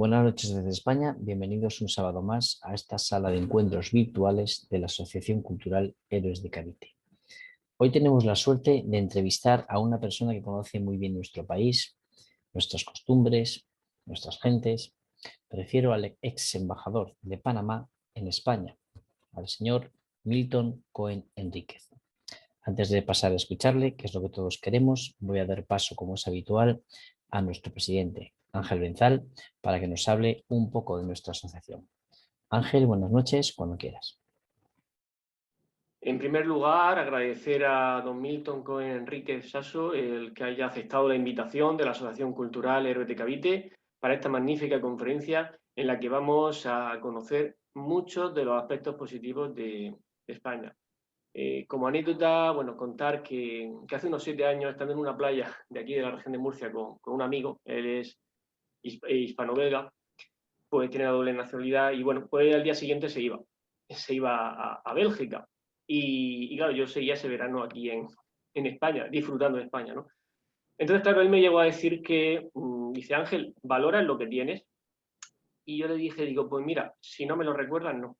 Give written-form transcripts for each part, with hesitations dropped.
Buenas noches desde España, bienvenidos un sábado más a esta sala de encuentros virtuales de la Asociación Cultural Héroes de Cavite. Hoy tenemos la suerte de entrevistar a una persona que conoce muy bien nuestro país, nuestras costumbres, nuestras gentes. Prefiero al ex embajador de Panamá en España, al señor Milton Cohen Enríquez. Antes de pasar a escucharle, que es lo que todos queremos, voy a dar paso, como es habitual, a nuestro presidente, Ángel Benzal, para que nos hable un poco de nuestra asociación. Ángel, buenas noches, cuando quieras. En primer lugar, agradecer a don Milton Cohen Enríquez Sasso el que haya aceptado la invitación de la Asociación Cultural Héroes de Cavite para esta magnífica conferencia en la que vamos a conocer muchos de los aspectos positivos de España. Como anécdota, bueno, contar que hace unos 7 años, estando en una playa de aquí de la región de Murcia con un amigo, él es hispano-belga, pues tiene la doble nacionalidad y bueno, pues al día siguiente se iba a Bélgica. Y claro, yo seguía ese verano aquí en España, disfrutando de España, ¿no? Entonces, claro, él me llegó a decir que, dice, Ángel, ¿valoras lo que tienes? Y yo le dije, digo, pues mira, si no me lo recuerdas, no.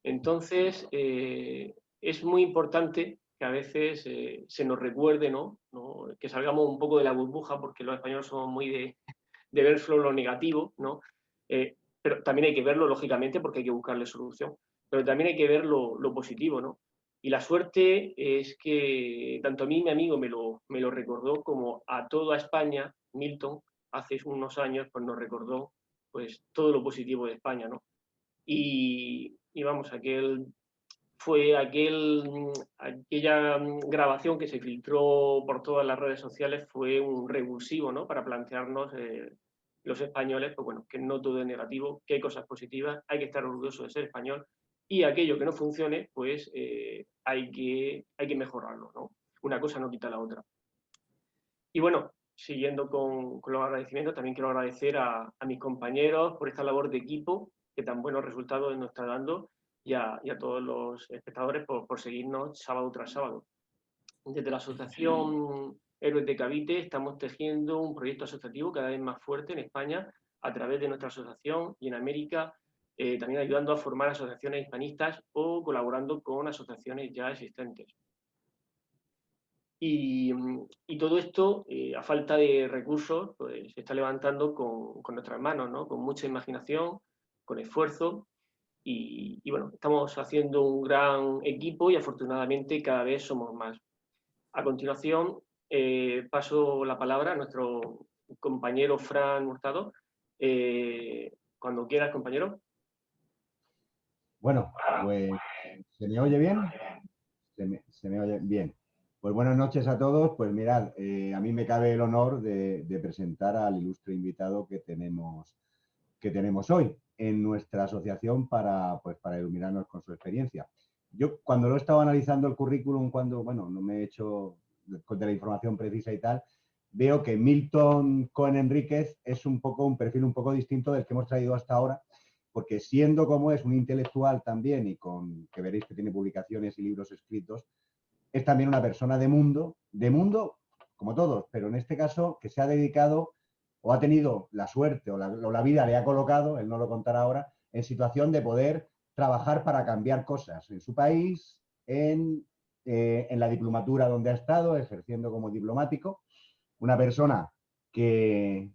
Entonces, es muy importante que a veces se nos recuerde, ¿no? Que salgamos un poco de la burbuja, porque los españoles somos muy de ver solo lo negativo, ¿no? Pero también hay que verlo, lógicamente, porque hay que buscarle solución. Pero también hay que ver lo positivo, ¿no? Y la suerte es que tanto a mí mi amigo me lo recordó como a toda España, Milton, hace unos años, pues nos recordó pues todo lo positivo de España, ¿no? Y vamos, aquella grabación que se filtró por todas las redes sociales fue un revulsivo, ¿no? Para plantearnos los españoles, pues bueno, que no todo es negativo, que hay cosas positivas, hay que estar orgulloso de ser español y aquello que no funcione, pues hay que mejorarlo, ¿no? Una cosa no quita la otra. Y bueno, siguiendo con los agradecimientos, también quiero agradecer a mis compañeros por esta labor de equipo que tan buenos resultados nos está dando y a todos los espectadores por seguirnos sábado tras sábado. Desde la Asociación Héroes de Cavite estamos tejiendo un proyecto asociativo cada vez más fuerte en España a través de nuestra asociación y en América, también ayudando a formar asociaciones hispanistas o colaborando con asociaciones ya existentes. Y todo esto, a falta de recursos, pues se está levantando con nuestras manos, ¿no? Con mucha imaginación, con esfuerzo. Y bueno, estamos haciendo un gran equipo y afortunadamente cada vez somos más. A continuación, paso la palabra a nuestro compañero Fran Hurtado. Cuando quieras, compañero. Bueno, pues ¿se me oye bien? Se me oye bien. Pues buenas noches a todos. Pues mirad, a mí me cabe el honor de presentar al ilustre invitado que tenemos hoy en nuestra asociación para iluminarnos con su experiencia. Yo cuando lo he estado analizando el currículum, bueno, no me he hecho de la información precisa y tal, veo que Milton Cohen Enríquez es un perfil un poco distinto del que hemos traído hasta ahora, porque siendo como es un intelectual también y que veréis que tiene publicaciones y libros escritos, es también una persona de mundo como todos, pero en este caso que se ha dedicado o ha tenido la suerte o la vida le ha colocado, él no lo contará ahora, en situación de poder trabajar para cambiar cosas en su país, en la diplomatura donde ha estado, ejerciendo como diplomático, una persona que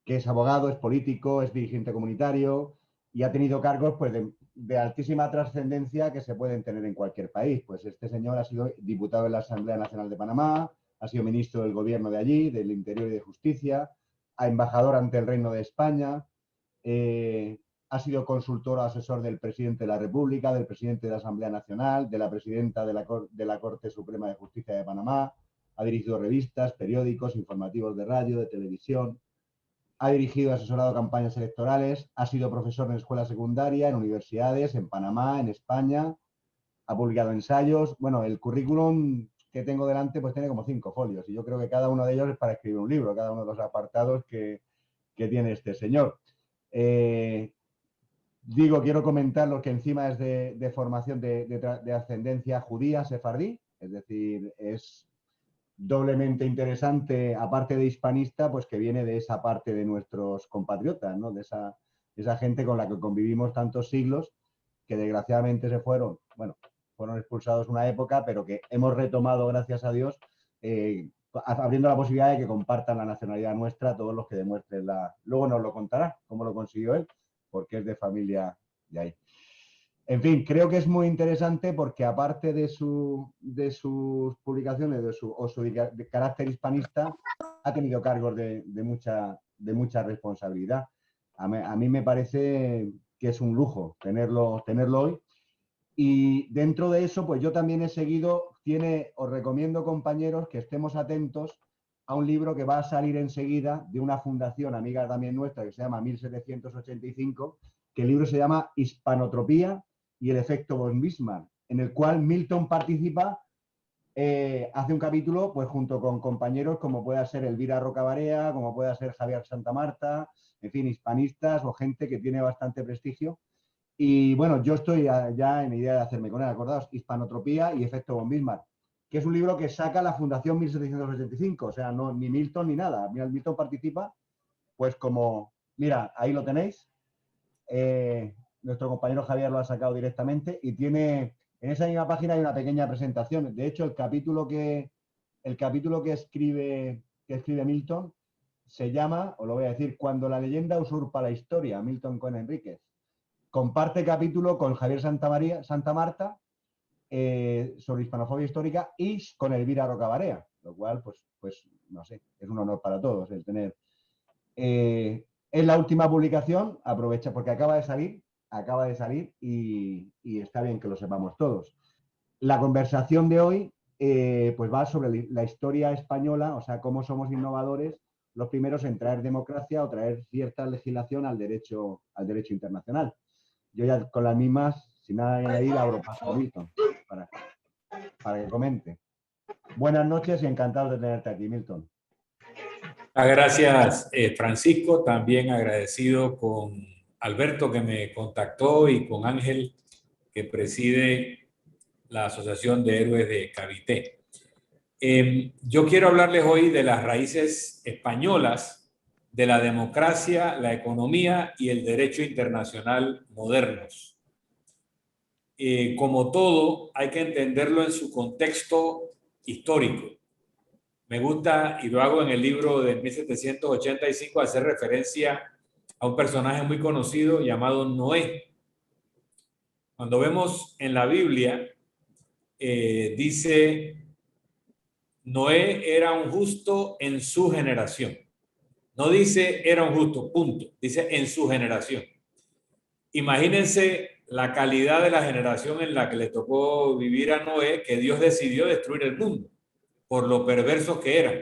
es abogado, es político, es dirigente comunitario y ha tenido cargos pues, de altísima trascendencia que se pueden tener en cualquier país. Pues este señor ha sido diputado en la Asamblea Nacional de Panamá, ha sido ministro del gobierno de allí, del Interior y de Justicia, embajador ante el Reino de España, ha sido consultor o asesor del presidente de la República, del presidente de la Asamblea Nacional, de la presidenta de la Corte Suprema de Justicia de Panamá, ha dirigido revistas, periódicos, informativos de radio, de televisión, ha dirigido y asesorado campañas electorales, ha sido profesor en escuela secundaria, en universidades, en Panamá, en España, ha publicado ensayos. Bueno, el currículum que tengo delante pues tiene como 5 folios y yo creo que cada uno de ellos es para escribir un libro, cada uno de los apartados que tiene este señor. Quiero comentar lo que encima es de formación de ascendencia judía, sefardí, es decir, es doblemente interesante, aparte de hispanista, pues que viene de esa parte de nuestros compatriotas, ¿no? De esa gente con la que convivimos tantos siglos, que desgraciadamente se fueron, bueno, fueron expulsados una época, pero que hemos retomado, gracias a Dios, abriendo la posibilidad de que compartan la nacionalidad nuestra todos los que demuestren la... Luego nos lo contará, cómo lo consiguió él, porque es de familia de ahí. En fin, creo que es muy interesante porque aparte de sus publicaciones, de su carácter hispanista, ha tenido cargos de mucha responsabilidad. A mí me parece que es un lujo tenerlo hoy. Y dentro de eso, pues yo también he seguido, os recomiendo, compañeros, que estemos atentos a un libro que va a salir enseguida de una fundación amiga también nuestra que se llama 1785, que el libro se llama Hispanotropía y el efecto von Bismarck, en el cual Milton participa, hace un capítulo pues junto con compañeros como pueda ser Elvira Rocabarea, como pueda ser Javier Santamarta, en fin, hispanistas o gente que tiene bastante prestigio. Y bueno, yo estoy ya en idea de hacerme con él, acordaos, Hispanotropía y efecto von Bismarck, que es un libro que saca la Fundación 1785, o sea, no, ni Milton ni nada. Mira, Milton participa, pues como, mira, ahí lo tenéis. Nuestro compañero Javier lo ha sacado directamente y tiene, en esa misma página hay una pequeña presentación. De hecho, el capítulo que escribe Milton se llama, os lo voy a decir, Cuando la leyenda usurpa la historia, Milton Cohen Enríquez. Comparte capítulo con Javier Santamarta sobre hispanofobia histórica y con Elvira Rocabarea, lo cual, pues no sé, es un honor para todos el tener. Es la última publicación, aprovecha porque acaba de salir y está bien que lo sepamos todos. La conversación de hoy pues va sobre la historia española, o sea, cómo somos innovadores, los primeros en traer democracia o traer cierta legislación al derecho internacional. Yo ya con las mismas, sin nada que añadir, abro paso a Milton para que comente. Buenas noches y encantado de tenerte aquí, Milton. Gracias, Francisco. También agradecido con Alberto, que me contactó, y con Ángel, que preside la Asociación de Héroes de Cavité. Yo quiero hablarles hoy de las raíces españolas de la democracia, la economía y el derecho internacional modernos. Como todo, hay que entenderlo en su contexto histórico. Me gusta, y lo hago en el libro de 1785, hacer referencia a un personaje muy conocido llamado Noé. Cuando vemos en la Biblia, dice, Noé era un justo en su generación. No dice era un justo, punto. Dice en su generación. Imagínense la calidad de la generación en la que le tocó vivir a Noé, que Dios decidió destruir el mundo por lo perversos que eran.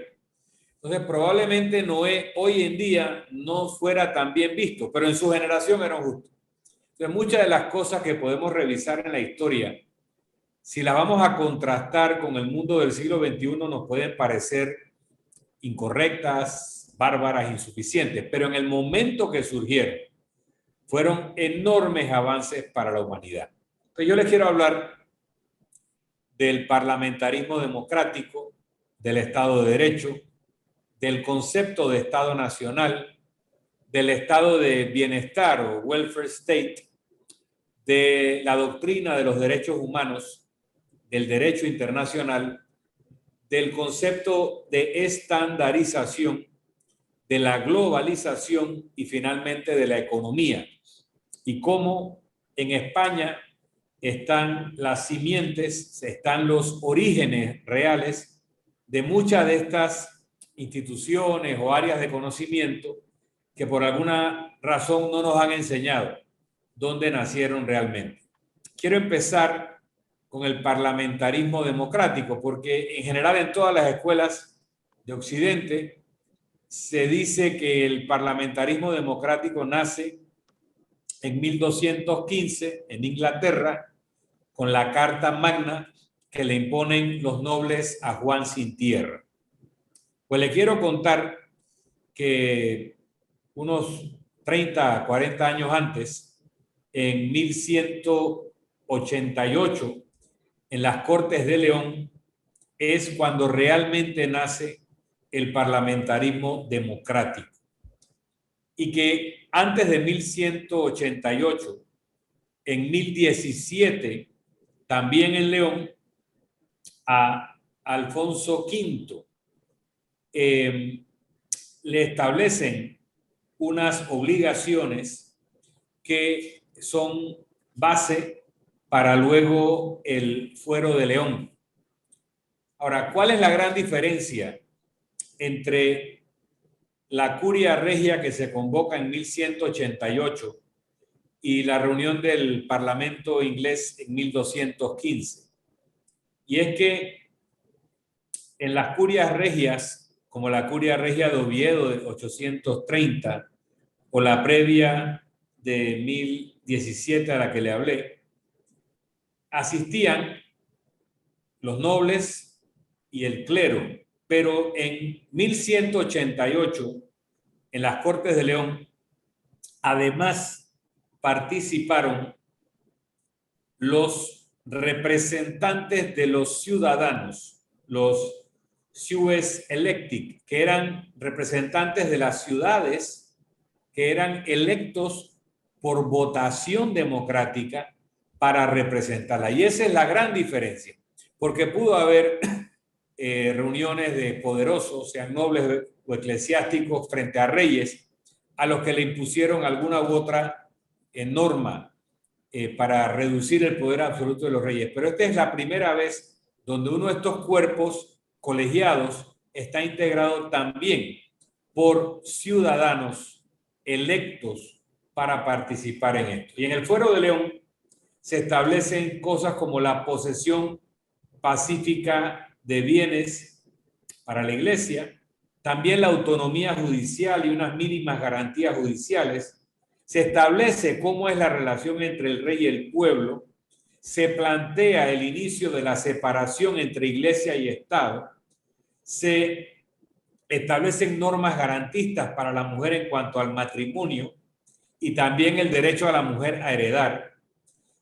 Entonces, probablemente Noé hoy en día no fuera tan bien visto, pero en su generación era un justo. Entonces, muchas de las cosas que podemos revisar en la historia, si las vamos a contrastar con el mundo del siglo XXI, nos pueden parecer incorrectas, bárbaras, insuficientes, pero en el momento que surgieron, fueron enormes avances para la humanidad. Entonces, yo les quiero hablar del parlamentarismo democrático, del Estado de Derecho, del concepto de Estado nacional, del estado de bienestar o welfare state, de la doctrina de los derechos humanos, del derecho internacional, del concepto de estandarización, de la globalización y finalmente de la economía, y cómo en España están las simientes, están los orígenes reales de muchas de estas instituciones o áreas de conocimiento que por alguna razón no nos han enseñado dónde nacieron realmente. Quiero empezar con el parlamentarismo democrático, porque en general en todas las escuelas de Occidente se dice que el parlamentarismo democrático nace en 1215 en Inglaterra con la Carta Magna que le imponen los nobles a Juan sin tierra. Pues le quiero contar que unos 30, 40 años antes, en 1188, en las Cortes de León, es cuando realmente nace el parlamentarismo democrático. Y que antes de 1188, en 1017, también en León, a Alfonso V le establecen unas obligaciones que son base para luego el Fuero de León. Ahora, ¿cuál es la gran diferencia entre la curia regia que se convoca en 1188 y la reunión del Parlamento inglés en 1215? Y es que en las curias regias, como la curia regia de Oviedo de 830 o la previa de 1017 a la que le hablé, asistían los nobles y el clero, pero en 1188, en las Cortes de León, además participaron los representantes de los ciudadanos, los ciues electi, que eran representantes de las ciudades que eran electos por votación democrática para representarla. Y esa es la gran diferencia, porque pudo haber reuniones de poderosos, sean nobles o eclesiásticos, frente a reyes, a los que le impusieron alguna u otra norma para reducir el poder absoluto de los reyes. Pero esta es la primera vez donde uno de estos cuerpos colegiados está integrado también por ciudadanos electos para participar en esto. Y en el Fuero de León se establecen cosas como la posesión pacífica de bienes para la Iglesia, también la autonomía judicial y unas mínimas garantías judiciales. Se establece cómo es la relación entre el rey y el pueblo, se plantea el inicio de la separación entre Iglesia y Estado, se establecen normas garantistas para la mujer en cuanto al matrimonio y también el derecho a la mujer a heredar.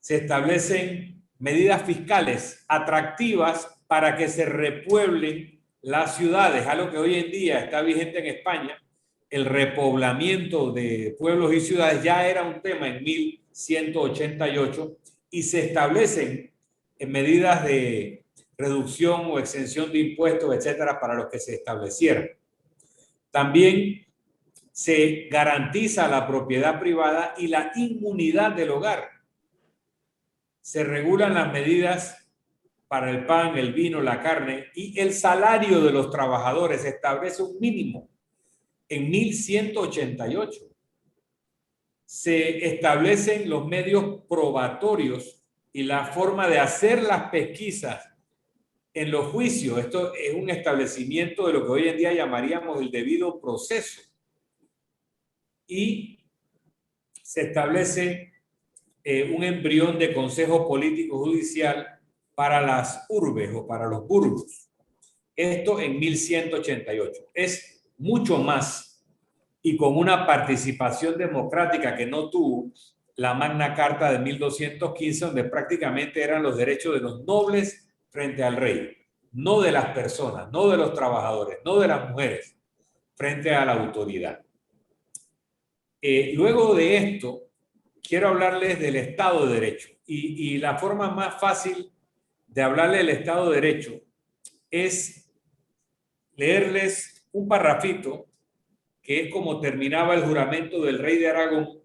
Se establecen medidas fiscales atractivas para que se repueblen las ciudades, algo que hoy en día está vigente en España. El repoblamiento de pueblos y ciudades ya era un tema en 1188 y se establecen medidas de reducción o exención de impuestos, etcétera, para los que se establecieran. También se garantiza la propiedad privada y la inmunidad del hogar. Se regulan las medidas para el pan, el vino, la carne y el salario de los trabajadores. Se establece un mínimo en 1188. Se establecen los medios probatorios y la forma de hacer las pesquisas en los juicios. Esto es un establecimiento de lo que hoy en día llamaríamos el debido proceso. Y se establece un embrión de consejo político judicial para las urbes o para los burgos. Esto en 1188. Es mucho más y con una participación democrática que no tuvo la Magna Carta de 1215, donde prácticamente eran los derechos de los nobles frente al rey, no de las personas, no de los trabajadores, no de las mujeres, frente a la autoridad. Luego de esto, quiero hablarles del Estado de Derecho. Y la forma más fácil de hablarles del Estado de Derecho es leerles un parrafito que es como terminaba el juramento del rey de Aragón,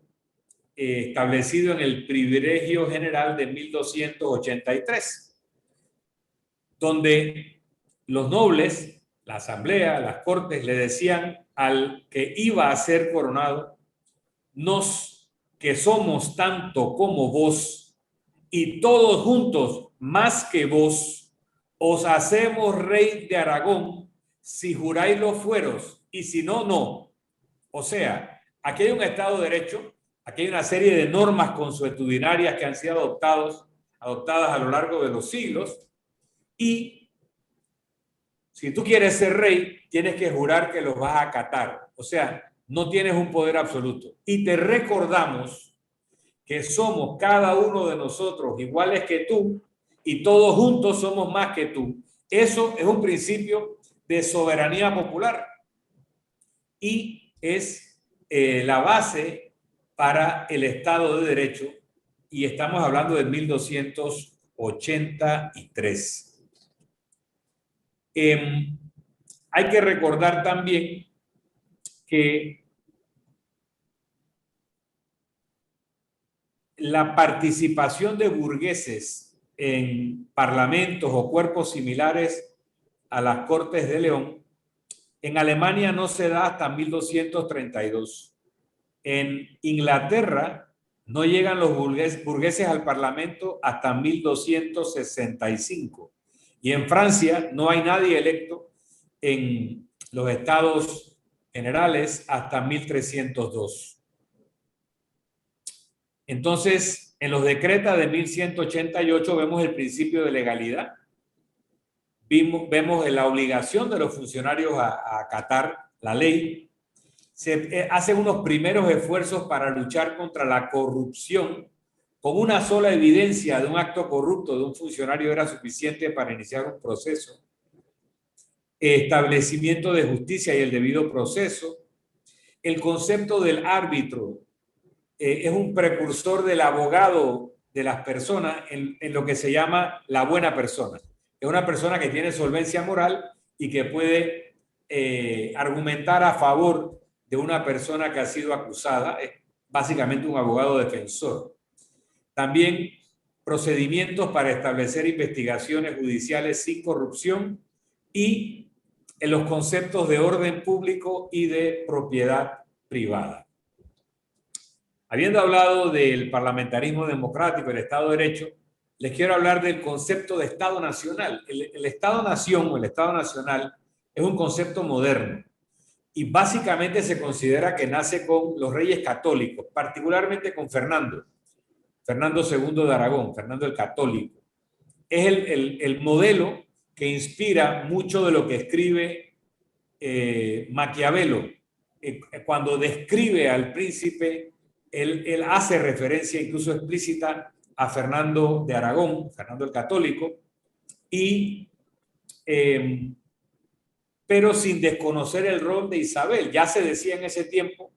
establecido en el Privilegio General de 1283, donde los nobles, la asamblea, las cortes, le decían al que iba a ser coronado: nos que somos tanto como vos, y todos juntos más que vos, os hacemos rey de Aragón, si juráis los fueros, y si no, no. O sea, aquí hay un Estado de Derecho, aquí hay una serie de normas consuetudinarias que han sido adoptadas a lo largo de los siglos, y si tú quieres ser rey, tienes que jurar que los vas a acatar. O sea, no tienes un poder absoluto. Y te recordamos que somos cada uno de nosotros iguales que tú y todos juntos somos más que tú. Eso es un principio de soberanía popular y es la base para el Estado de Derecho, y estamos hablando de 1283. Hay que recordar también que la participación de burgueses en parlamentos o cuerpos similares a las Cortes de León en Alemania no se da hasta 1232. En Inglaterra no llegan los burgueses al Parlamento hasta 1265. Y en Francia no hay nadie electo en los estados generales hasta 1302. Entonces, en los decretas de 1188 vemos el principio de legalidad. Vemos la obligación de los funcionarios a acatar la ley. Se hacen unos primeros esfuerzos para luchar contra la corrupción. Con una sola evidencia de un acto corrupto de un funcionario era suficiente para iniciar un proceso. Establecimiento de justicia y el debido proceso. El concepto del árbitro es un precursor del abogado de las personas en lo que se llama la buena persona. Es una persona que tiene solvencia moral y que puede argumentar a favor de una persona que ha sido acusada. Es básicamente un abogado defensor. También procedimientos para establecer investigaciones judiciales sin corrupción y en los conceptos de orden público y de propiedad privada. Habiendo hablado del parlamentarismo democrático, el Estado de Derecho, les quiero hablar del concepto de Estado Nacional. El Estado-Nación o el Estado Nacional es un concepto moderno y básicamente se considera que nace con los reyes católicos, particularmente con Fernando II de Aragón, Fernando el Católico. Es el modelo que inspira mucho de lo que escribe Maquiavelo. Cuando describe al príncipe, él hace referencia incluso explícita a Fernando de Aragón, Fernando el Católico, pero sin desconocer el rol de Isabel. Ya se decía en ese tiempo,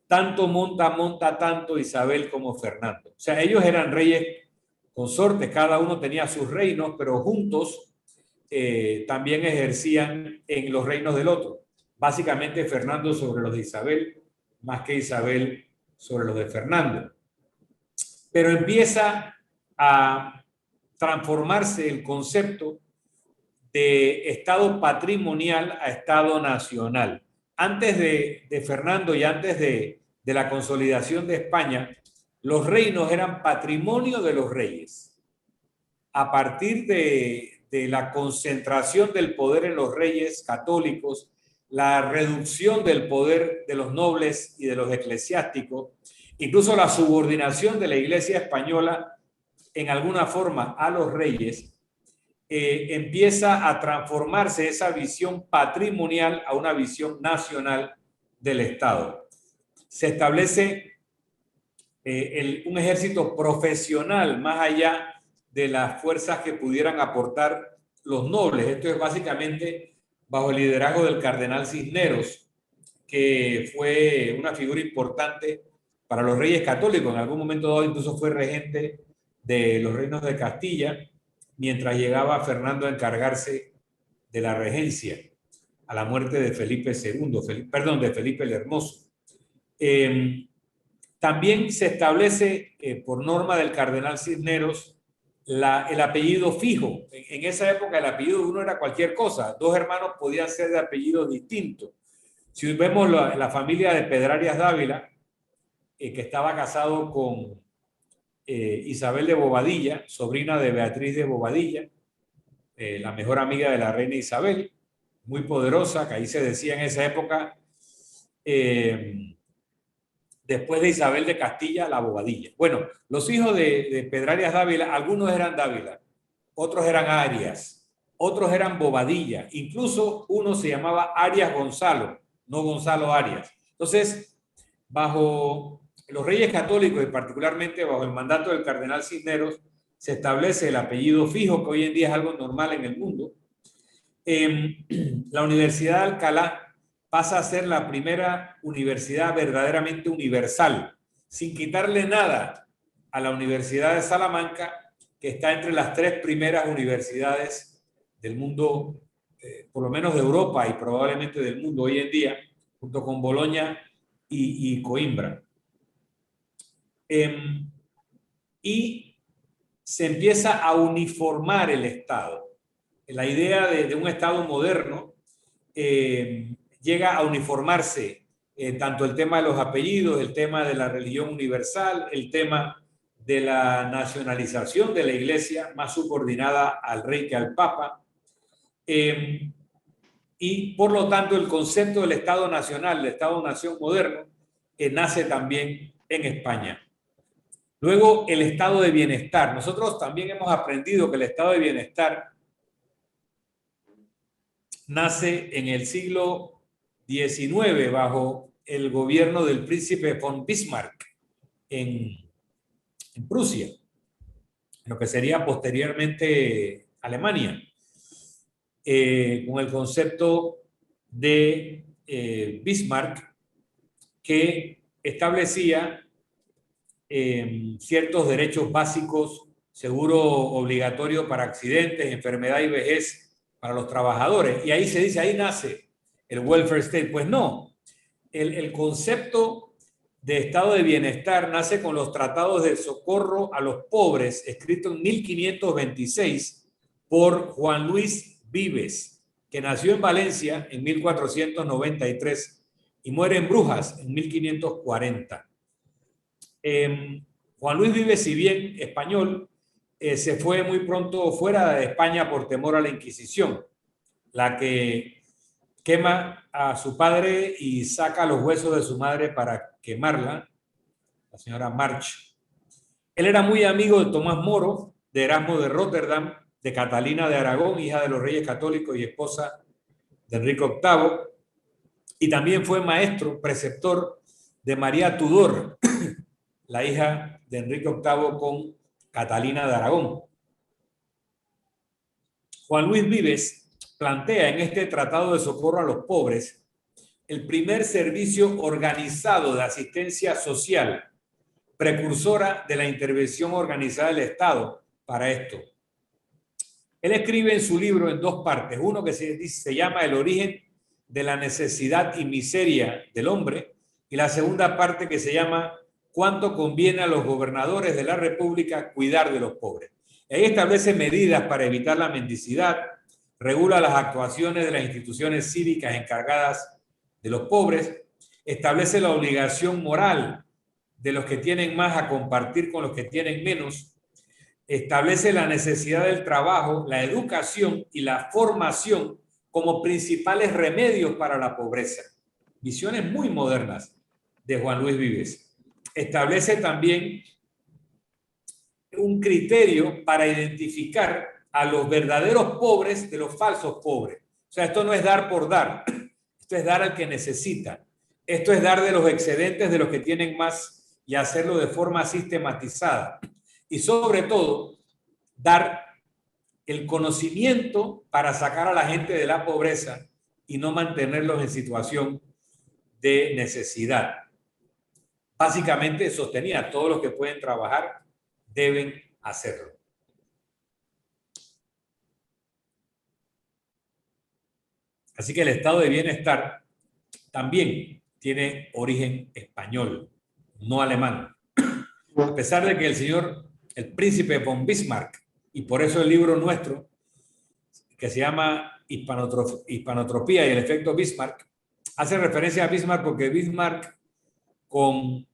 tanto monta tanto Isabel como Fernando. O sea, ellos eran reyes consortes, cada uno tenía sus reinos, pero juntos también ejercían en los reinos del otro. Básicamente Fernando sobre los de Isabel, más que Isabel sobre los de Fernando. Pero empieza a transformarse el concepto de Estado patrimonial a Estado nacional. Antes de Fernando y antes de la consolidación de España, los reinos eran patrimonio de los reyes. A partir de la concentración del poder en los reyes católicos, la reducción del poder de los nobles y de los eclesiásticos, incluso la subordinación de la Iglesia española en alguna forma a los reyes, empieza a transformarse esa visión patrimonial a una visión nacional del Estado. Se establece un ejército profesional más allá de las fuerzas que pudieran aportar los nobles. Esto es básicamente bajo el liderazgo del cardenal Cisneros, que fue una figura importante para los reyes católicos. En algún momento dado incluso fue regente de los reinos de Castilla, mientras llegaba Fernando a encargarse de la regencia a la muerte de Felipe II, de Felipe el Hermoso. También se establece por norma del cardenal Cisneros el apellido fijo. En esa época el apellido de uno era cualquier cosa. Dos hermanos podían ser de apellidos distintos. Si vemos la familia de Pedrarias Dávila, que estaba casado con Isabel de Bobadilla, sobrina de Beatriz de Bobadilla, la mejor amiga de la reina Isabel, muy poderosa, que ahí se decía en esa época, después de Isabel de Castilla, la Bobadilla. Bueno, los hijos de Pedrarias Dávila, algunos eran Dávila, otros eran Arias, otros eran Bobadilla, incluso uno se llamaba Arias Gonzalo, no Gonzalo Arias. Entonces, bajo los reyes católicos y particularmente bajo el mandato del cardenal Cisneros, se establece el apellido fijo, que hoy en día es algo normal en el mundo. la Universidad de Alcalá pasa a ser la primera universidad verdaderamente universal, sin quitarle nada a la Universidad de Salamanca, que está entre las 3 primeras universidades del mundo, por lo menos de Europa y probablemente del mundo hoy en día, junto con Bolonia y Coimbra. Y se empieza a uniformar el Estado. La idea de un Estado moderno llega a uniformarse tanto el tema de los apellidos, el tema de la religión universal, el tema de la nacionalización de la Iglesia, más subordinada al rey que al Papa. Y por lo tanto el concepto del Estado nacional, del Estado-nación moderno, nace también en España. Luego, el estado de bienestar. Nosotros también hemos aprendido que el estado de bienestar nace en el siglo XIX bajo el gobierno del príncipe von Bismarck en Prusia, en lo que sería posteriormente Alemania, con el concepto de Bismarck, que establecía ciertos derechos básicos, seguro obligatorio para accidentes, enfermedad y vejez para los trabajadores. Y ahí se dice, ahí nace el welfare state. Pues no, el concepto de estado de bienestar nace con los tratados de socorro a los pobres, escrito en 1526 por Juan Luis Vives, que nació en Valencia en 1493 y muere en Brujas en 1540. Juan Luis Vives, si bien español, se fue muy pronto fuera de España por temor a la Inquisición, la que quema a su padre y saca los huesos de su madre para quemarla, la señora March. Él era muy amigo de Tomás Moro, de Erasmo de Rotterdam, de Catalina de Aragón, hija de los Reyes Católicos y esposa de Enrique VIII, y también fue maestro, preceptor de María Tudor, la hija de Enrique VIII con Catalina de Aragón. Juan Luis Vives plantea en este Tratado de Socorro a los Pobres el primer servicio organizado de asistencia social, precursora de la intervención organizada del Estado para esto. Él escribe en su libro en 2 partes, uno que se llama El origen de la necesidad y miseria del hombre, y la segunda parte que se llama ¿Cuánto conviene a los gobernadores de la República cuidar de los pobres? Ahí establece medidas para evitar la mendicidad, regula las actuaciones de las instituciones cívicas encargadas de los pobres, establece la obligación moral de los que tienen más a compartir con los que tienen menos, establece la necesidad del trabajo, la educación y la formación como principales remedios para la pobreza. Visiones muy modernas de Juan Luis Vives. Establece también un criterio para identificar a los verdaderos pobres de los falsos pobres. O sea, esto no es dar por dar, esto es dar al que necesita. Esto es dar de los excedentes de los que tienen más y hacerlo de forma sistematizada. Y sobre todo, dar el conocimiento para sacar a la gente de la pobreza y no mantenerlos en situación de necesidad. Básicamente sostenía, todos los que pueden trabajar deben hacerlo. Así que el estado de bienestar también tiene origen español, no alemán. A pesar de que el príncipe von Bismarck, y por eso el libro nuestro, que se llama Hispanotropía y el efecto Bismarck, hace referencia a Bismarck porque Bismarck, con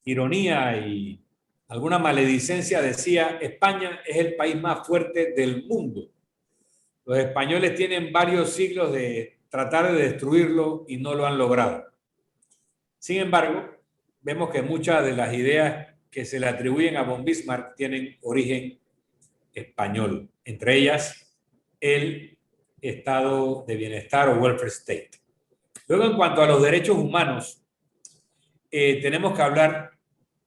ironía y alguna maledicencia, decía: España es el país más fuerte del mundo. Los españoles tienen varios siglos de tratar de destruirlo y no lo han logrado. Sin embargo, vemos que muchas de las ideas que se le atribuyen a von Bismarck tienen origen español, entre ellas el estado de bienestar o welfare state. Luego, en cuanto a los derechos humanos, tenemos que hablar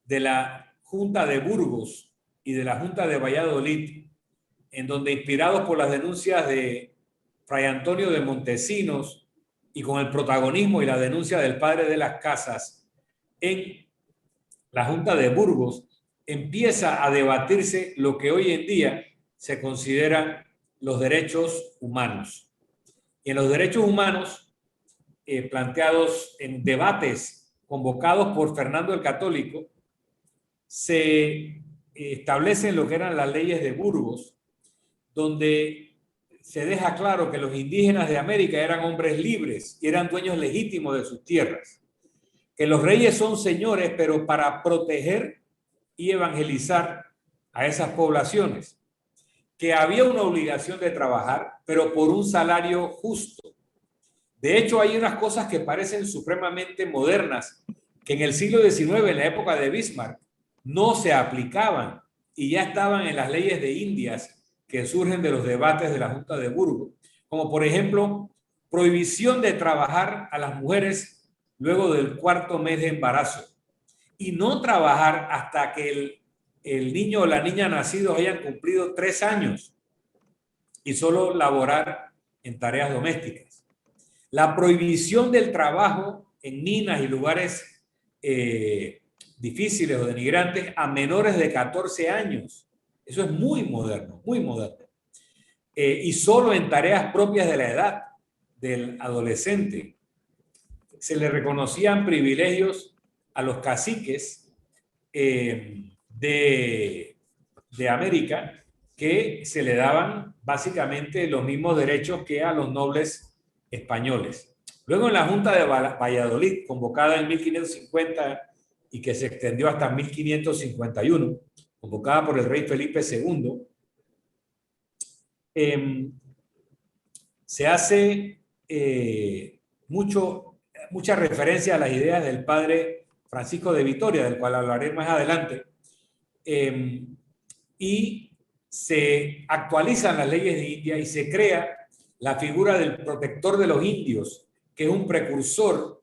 de la Junta de Burgos y de la Junta de Valladolid, en donde, inspirados por las denuncias de Fray Antonio de Montesinos y con el protagonismo y la denuncia del padre de las casas en la Junta de Burgos, empieza a debatirse lo que hoy en día se consideran los derechos humanos. Y en los derechos humanos, planteados en debates convocados por Fernando el Católico, se establecen lo que eran las leyes de Burgos, donde se deja claro que los indígenas de América eran hombres libres y eran dueños legítimos de sus tierras, que los reyes son señores, pero para proteger y evangelizar a esas poblaciones, que había una obligación de trabajar, pero por un salario justo. De hecho, hay unas cosas que parecen supremamente modernas, que en el siglo XIX, en la época de Bismarck, no se aplicaban y ya estaban en las leyes de Indias que surgen de los debates de la Junta de Burgos, como por ejemplo, prohibición de trabajar a las mujeres luego del 4º mes de embarazo y no trabajar hasta que el niño o la niña nacidos hayan cumplido 3 años y solo laborar en tareas domésticas. La prohibición del trabajo en minas y lugares difíciles o denigrantes a menores de 14 años. Eso es muy moderno, muy moderno. Y solo en tareas propias de la edad del adolescente. Se le reconocían privilegios a los caciques de América, que se le daban básicamente los mismos derechos que a los nobles españoles. Luego en la Junta de Valladolid, convocada en 1550 y que se extendió hasta 1551, convocada por el rey Felipe II, se hace mucha referencia a las ideas del padre Francisco de Vitoria, del cual hablaré más adelante, y se actualizan las leyes de India y se crea la figura del protector de los indios, que es un precursor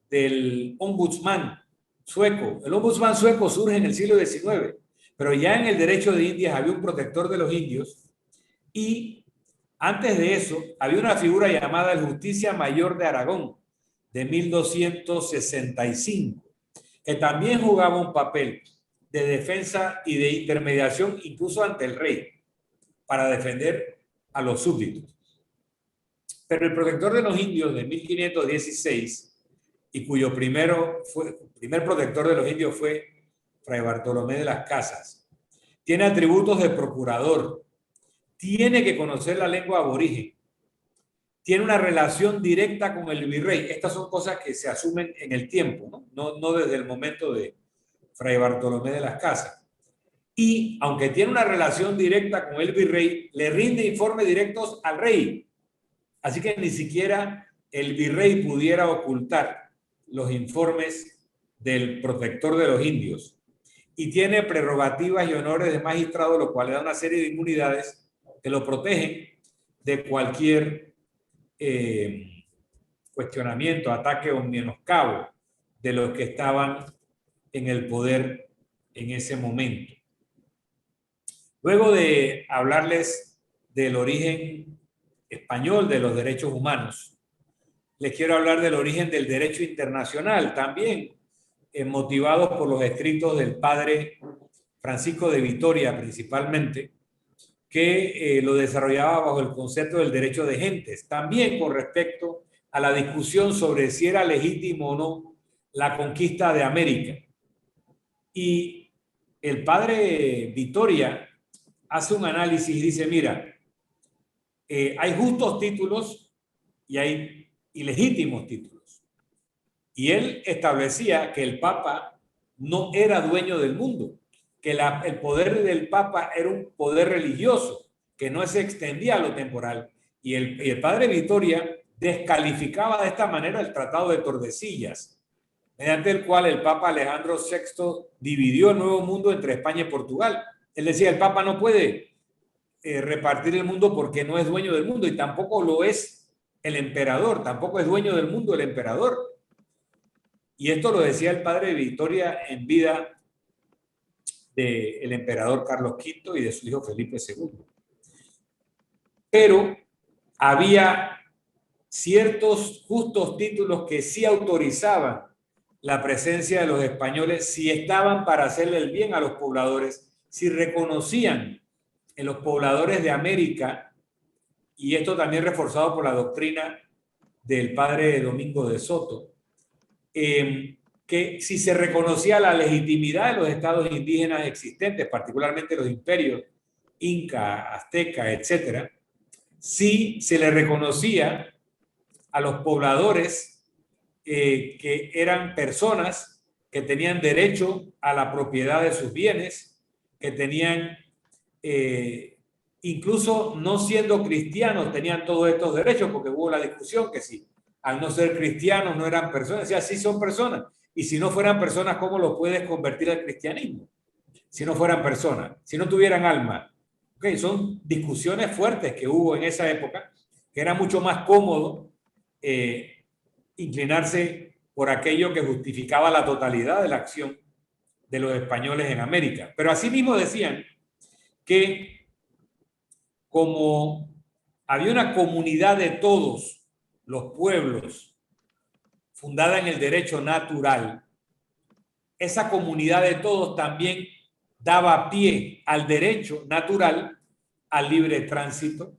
del ombudsman sueco. El ombudsman sueco surge en el siglo XIX, pero ya en el derecho de Indias había un protector de los indios y antes de eso había una figura llamada el Justicia Mayor de Aragón de 1265, que también jugaba un papel de defensa y de intermediación incluso ante el rey para defender a los súbditos. Pero el protector de los indios de 1516 y cuyo primer protector de los indios fue Fray Bartolomé de las Casas, tiene atributos de procurador, tiene que conocer la lengua aborigen, tiene una relación directa con el virrey. Estas son cosas que se asumen en el tiempo, no desde el momento de Fray Bartolomé de las Casas. Y aunque tiene una relación directa con el virrey, le rinde informes directos al rey. Así que ni siquiera el virrey pudiera ocultar los informes del protector de los indios. Y tiene prerrogativas y honores de magistrado, lo cual le da una serie de inmunidades que lo protegen de cualquier cuestionamiento, ataque o menoscabo de los que estaban en el poder en ese momento. Luego de hablarles del origen español de los derechos humanos, les quiero hablar del origen del derecho internacional, también motivados por los escritos del padre Francisco de Vitoria principalmente, que lo desarrollaba bajo el concepto del derecho de gentes, también con respecto a la discusión sobre si era legítimo o no la conquista de América. Y el padre Vitoria hace un análisis y dice, mira, hay justos títulos y hay ilegítimos títulos. Y él establecía que el Papa no era dueño del mundo, que el poder del Papa era un poder religioso, que no se extendía a lo temporal. Y el padre Vitoria descalificaba de esta manera el Tratado de Tordesillas, mediante el cual el Papa Alejandro VI dividió el Nuevo Mundo entre España y Portugal. Él decía, el Papa no puede repartir el mundo porque no es dueño del mundo, y tampoco lo es el emperador, tampoco es dueño del mundo el emperador. Y esto lo decía el padre Vitoria en vida del emperador Carlos V y de su hijo Felipe II. Pero había ciertos justos títulos que sí autorizaban la presencia de los españoles si estaban para hacerle el bien a los pobladores, si reconocían en los pobladores de América, y esto también reforzado por la doctrina del padre Domingo de Soto, que si se reconocía la legitimidad de los estados indígenas existentes, particularmente los imperios Inca, Azteca, etcétera, si se le reconocía a los pobladores que eran personas que tenían derecho a la propiedad de sus bienes, que tenían, incluso no siendo cristianos, tenían todos estos derechos, porque hubo la discusión que si al no ser cristianos no eran personas, decía, sí son personas, y si no fueran personas, ¿cómo los puedes convertir al cristianismo? Si no fueran personas, si no tuvieran alma. Okay, son discusiones fuertes que hubo en esa época, que era mucho más cómodo inclinarse por aquello que justificaba la totalidad de la acción de los españoles en América. Pero asimismo decían que como había una comunidad de todos los pueblos fundada en el derecho natural, esa comunidad de todos también daba pie al derecho natural al libre tránsito,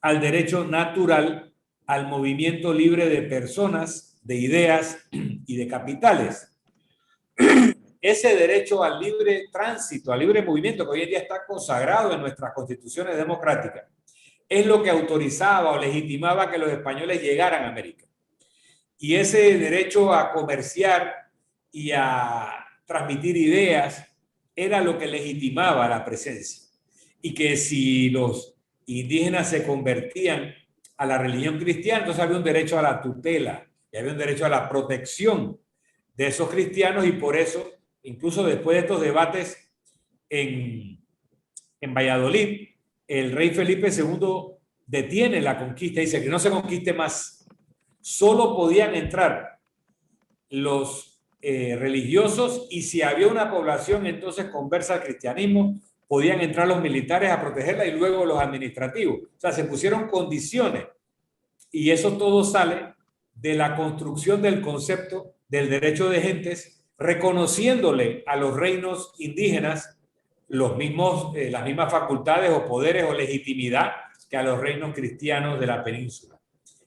al derecho natural al movimiento libre de personas, de ideas y de capitales. Ese derecho al libre tránsito, al libre movimiento, que hoy en día está consagrado en nuestras constituciones democráticas, es lo que autorizaba o legitimaba que los españoles llegaran a América. Y ese derecho a comerciar y a transmitir ideas era lo que legitimaba la presencia. Y que si los indígenas se convertían a la religión cristiana, entonces había un derecho a la tutela y había un derecho a la protección de esos cristianos, y por eso, incluso después de estos debates en Valladolid, el rey Felipe II detiene la conquista y dice que no se conquiste más. Solo podían entrar los religiosos, y si había una población entonces conversa al cristianismo, podían entrar los militares a protegerla y luego los administrativos. O sea, se pusieron condiciones, y eso todo sale de la construcción del concepto del derecho de gentes, reconociéndole a los reinos indígenas las mismas facultades o poderes o legitimidad que a los reinos cristianos de la península.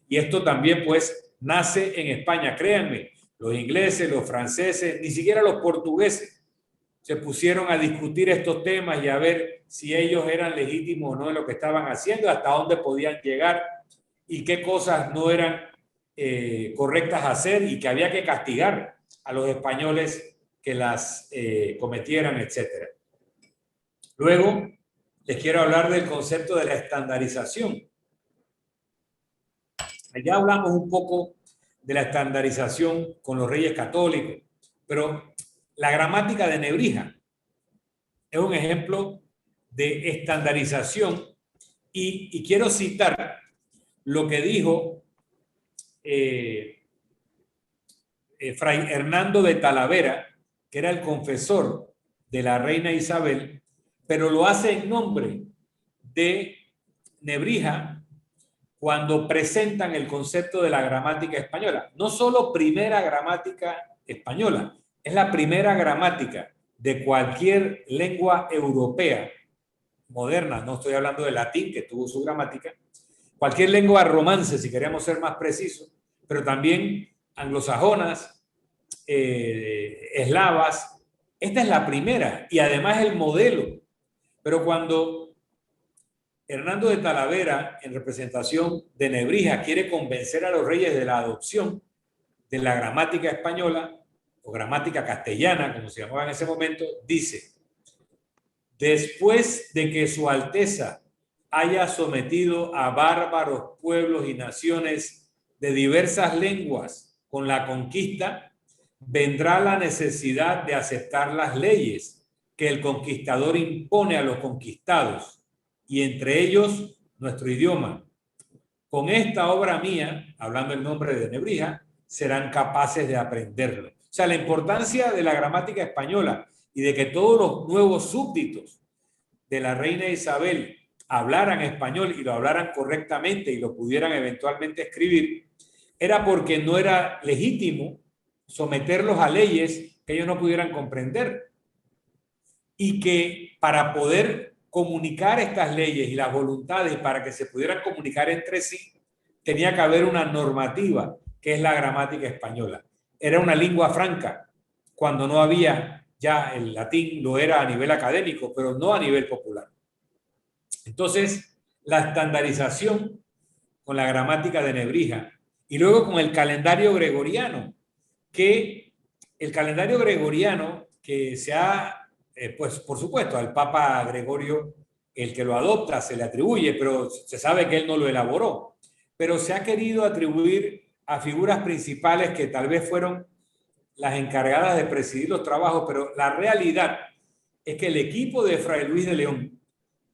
Y esto también pues nace en España, créanme, los ingleses, los franceses, ni siquiera los portugueses se pusieron a discutir estos temas y a ver si ellos eran legítimos o no en lo que estaban haciendo, hasta dónde podían llegar y qué cosas no eran correctas hacer y que había que castigar a los españoles que las cometieran, etc. Luego, les quiero hablar del concepto de la estandarización. Ya hablamos un poco de la estandarización con los reyes católicos, pero la gramática de Nebrija es un ejemplo de estandarización, y quiero citar lo que dijo Fray Hernando de Talavera, que era el confesor de la reina Isabel, pero lo hace en nombre de Nebrija cuando presentan el concepto de la gramática española. No solo primera gramática española, es la primera gramática de cualquier lengua europea moderna, no estoy hablando del latín, que tuvo su gramática, cualquier lengua romance, si queremos ser más precisos, pero también anglosajonas, eslavas. Esta es la primera y además el modelo. Pero cuando Hernando de Talavera, en representación de Nebrija, quiere convencer a los reyes de la adopción de la gramática española o gramática castellana, como se llamaba en ese momento, dice: después de que Su Alteza haya sometido a bárbaros pueblos y naciones de diversas lenguas con la conquista, vendrá la necesidad de aceptar las leyes que el conquistador impone a los conquistados, y entre ellos nuestro idioma. Con esta obra mía, hablando en nombre de Nebrija, serán capaces de aprenderlo. O sea, la importancia de la gramática española y de que todos los nuevos súbditos de la reina Isabel hablaran español y lo hablaran correctamente y lo pudieran eventualmente escribir, era porque no era legítimo someterlos a leyes que ellos no pudieran comprender. Y que para poder comunicar estas leyes y las voluntades para que se pudieran comunicar entre sí, tenía que haber una normativa, que es la gramática española. Era una lengua franca, cuando no había ya el latín, lo era a nivel académico, pero no a nivel popular. Entonces, la estandarización con la gramática de Nebrija y luego con el calendario gregoriano, que el calendario gregoriano que se ha, pues por supuesto, al Papa Gregorio, el que lo adopta, se le atribuye, pero se sabe que él no lo elaboró. Pero se ha querido atribuir a figuras principales que tal vez fueron las encargadas de presidir los trabajos, pero la realidad es que el equipo de Fray Luis de León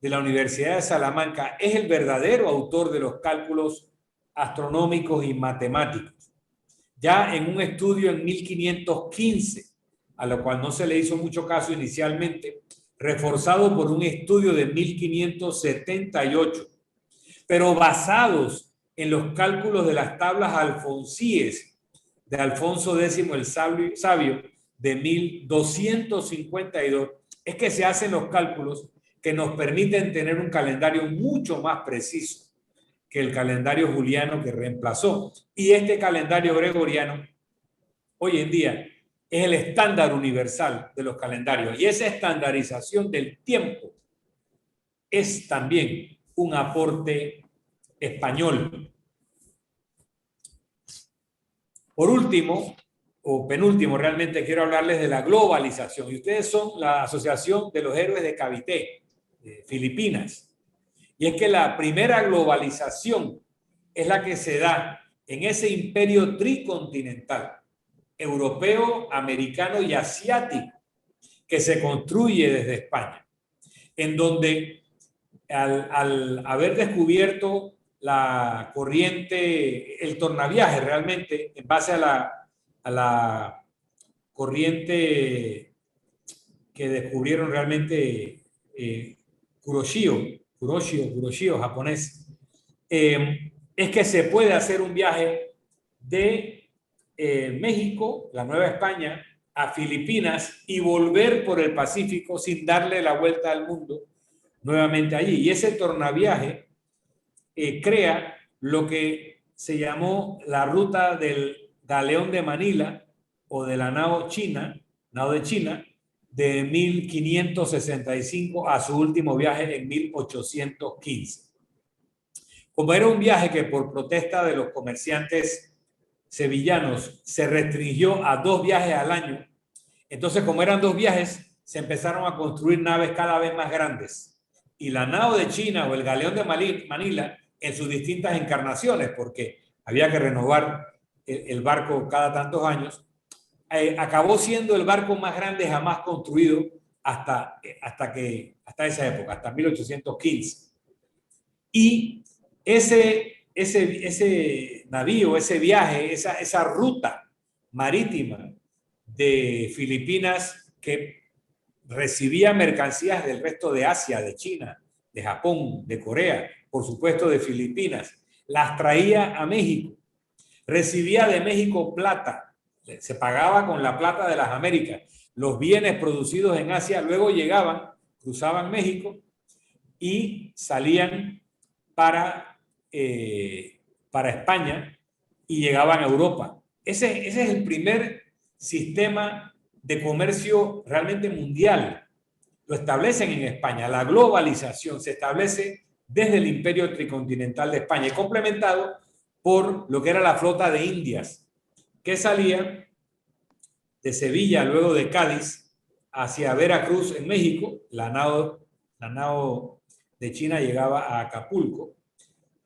de la Universidad de Salamanca es el verdadero autor de los cálculos astronómicos y matemáticos. Ya en un estudio en 1515, a lo cual no se le hizo mucho caso inicialmente, reforzado por un estudio de 1578, pero basados en los cálculos de las tablas alfonsíes de Alfonso X el Sabio de 1252, es que se hacen los cálculos que nos permiten tener un calendario mucho más preciso que el calendario juliano que reemplazó. Y este calendario gregoriano, hoy en día, es el estándar universal de los calendarios. Y esa estandarización del tiempo es también un aporte español. Por último, o penúltimo, realmente quiero hablarles de la globalización. Y ustedes son la Asociación de los Héroes de Cavite, de Filipinas. Y es que la primera globalización es la que se da en ese imperio tricontinental, europeo, americano y asiático, que se construye desde España, en donde al haber descubierto la corriente, el tornaviaje realmente, en base a la corriente que descubrieron realmente Kuroshio japonés, es que se puede hacer un viaje de México, la Nueva España, a Filipinas y volver por el Pacífico sin darle la vuelta al mundo nuevamente allí. Y ese tornaviaje crea lo que se llamó la ruta del galeón de Manila o de la nao de China, de 1565 a su último viaje en 1815. Como era un viaje que por protesta de los comerciantes sevillanos se restringió a 2 viajes al año, entonces como eran 2 viajes, se empezaron a construir naves cada vez más grandes. Y la nao de China o el galeón de Manila en sus distintas encarnaciones, porque había que renovar el barco cada tantos años, acabó siendo el barco más grande jamás construido hasta esa época, hasta 1815. Y ese navío, ese viaje, esa ruta marítima de Filipinas que recibía mercancías del resto de Asia, de China, de Japón, de Corea, por supuesto de Filipinas, las traía a México, recibía de México plata, se pagaba con la plata de las Américas, los bienes producidos en Asia luego llegaban, cruzaban México y salían para España y llegaban a Europa. Ese es el primer sistema de comercio realmente mundial. Lo establecen en España. La globalización se establece desde el imperio tricontinental de España, complementado por lo que era la flota de Indias, que salía de Sevilla, luego de Cádiz, hacia Veracruz en México. La nao de China llegaba a Acapulco.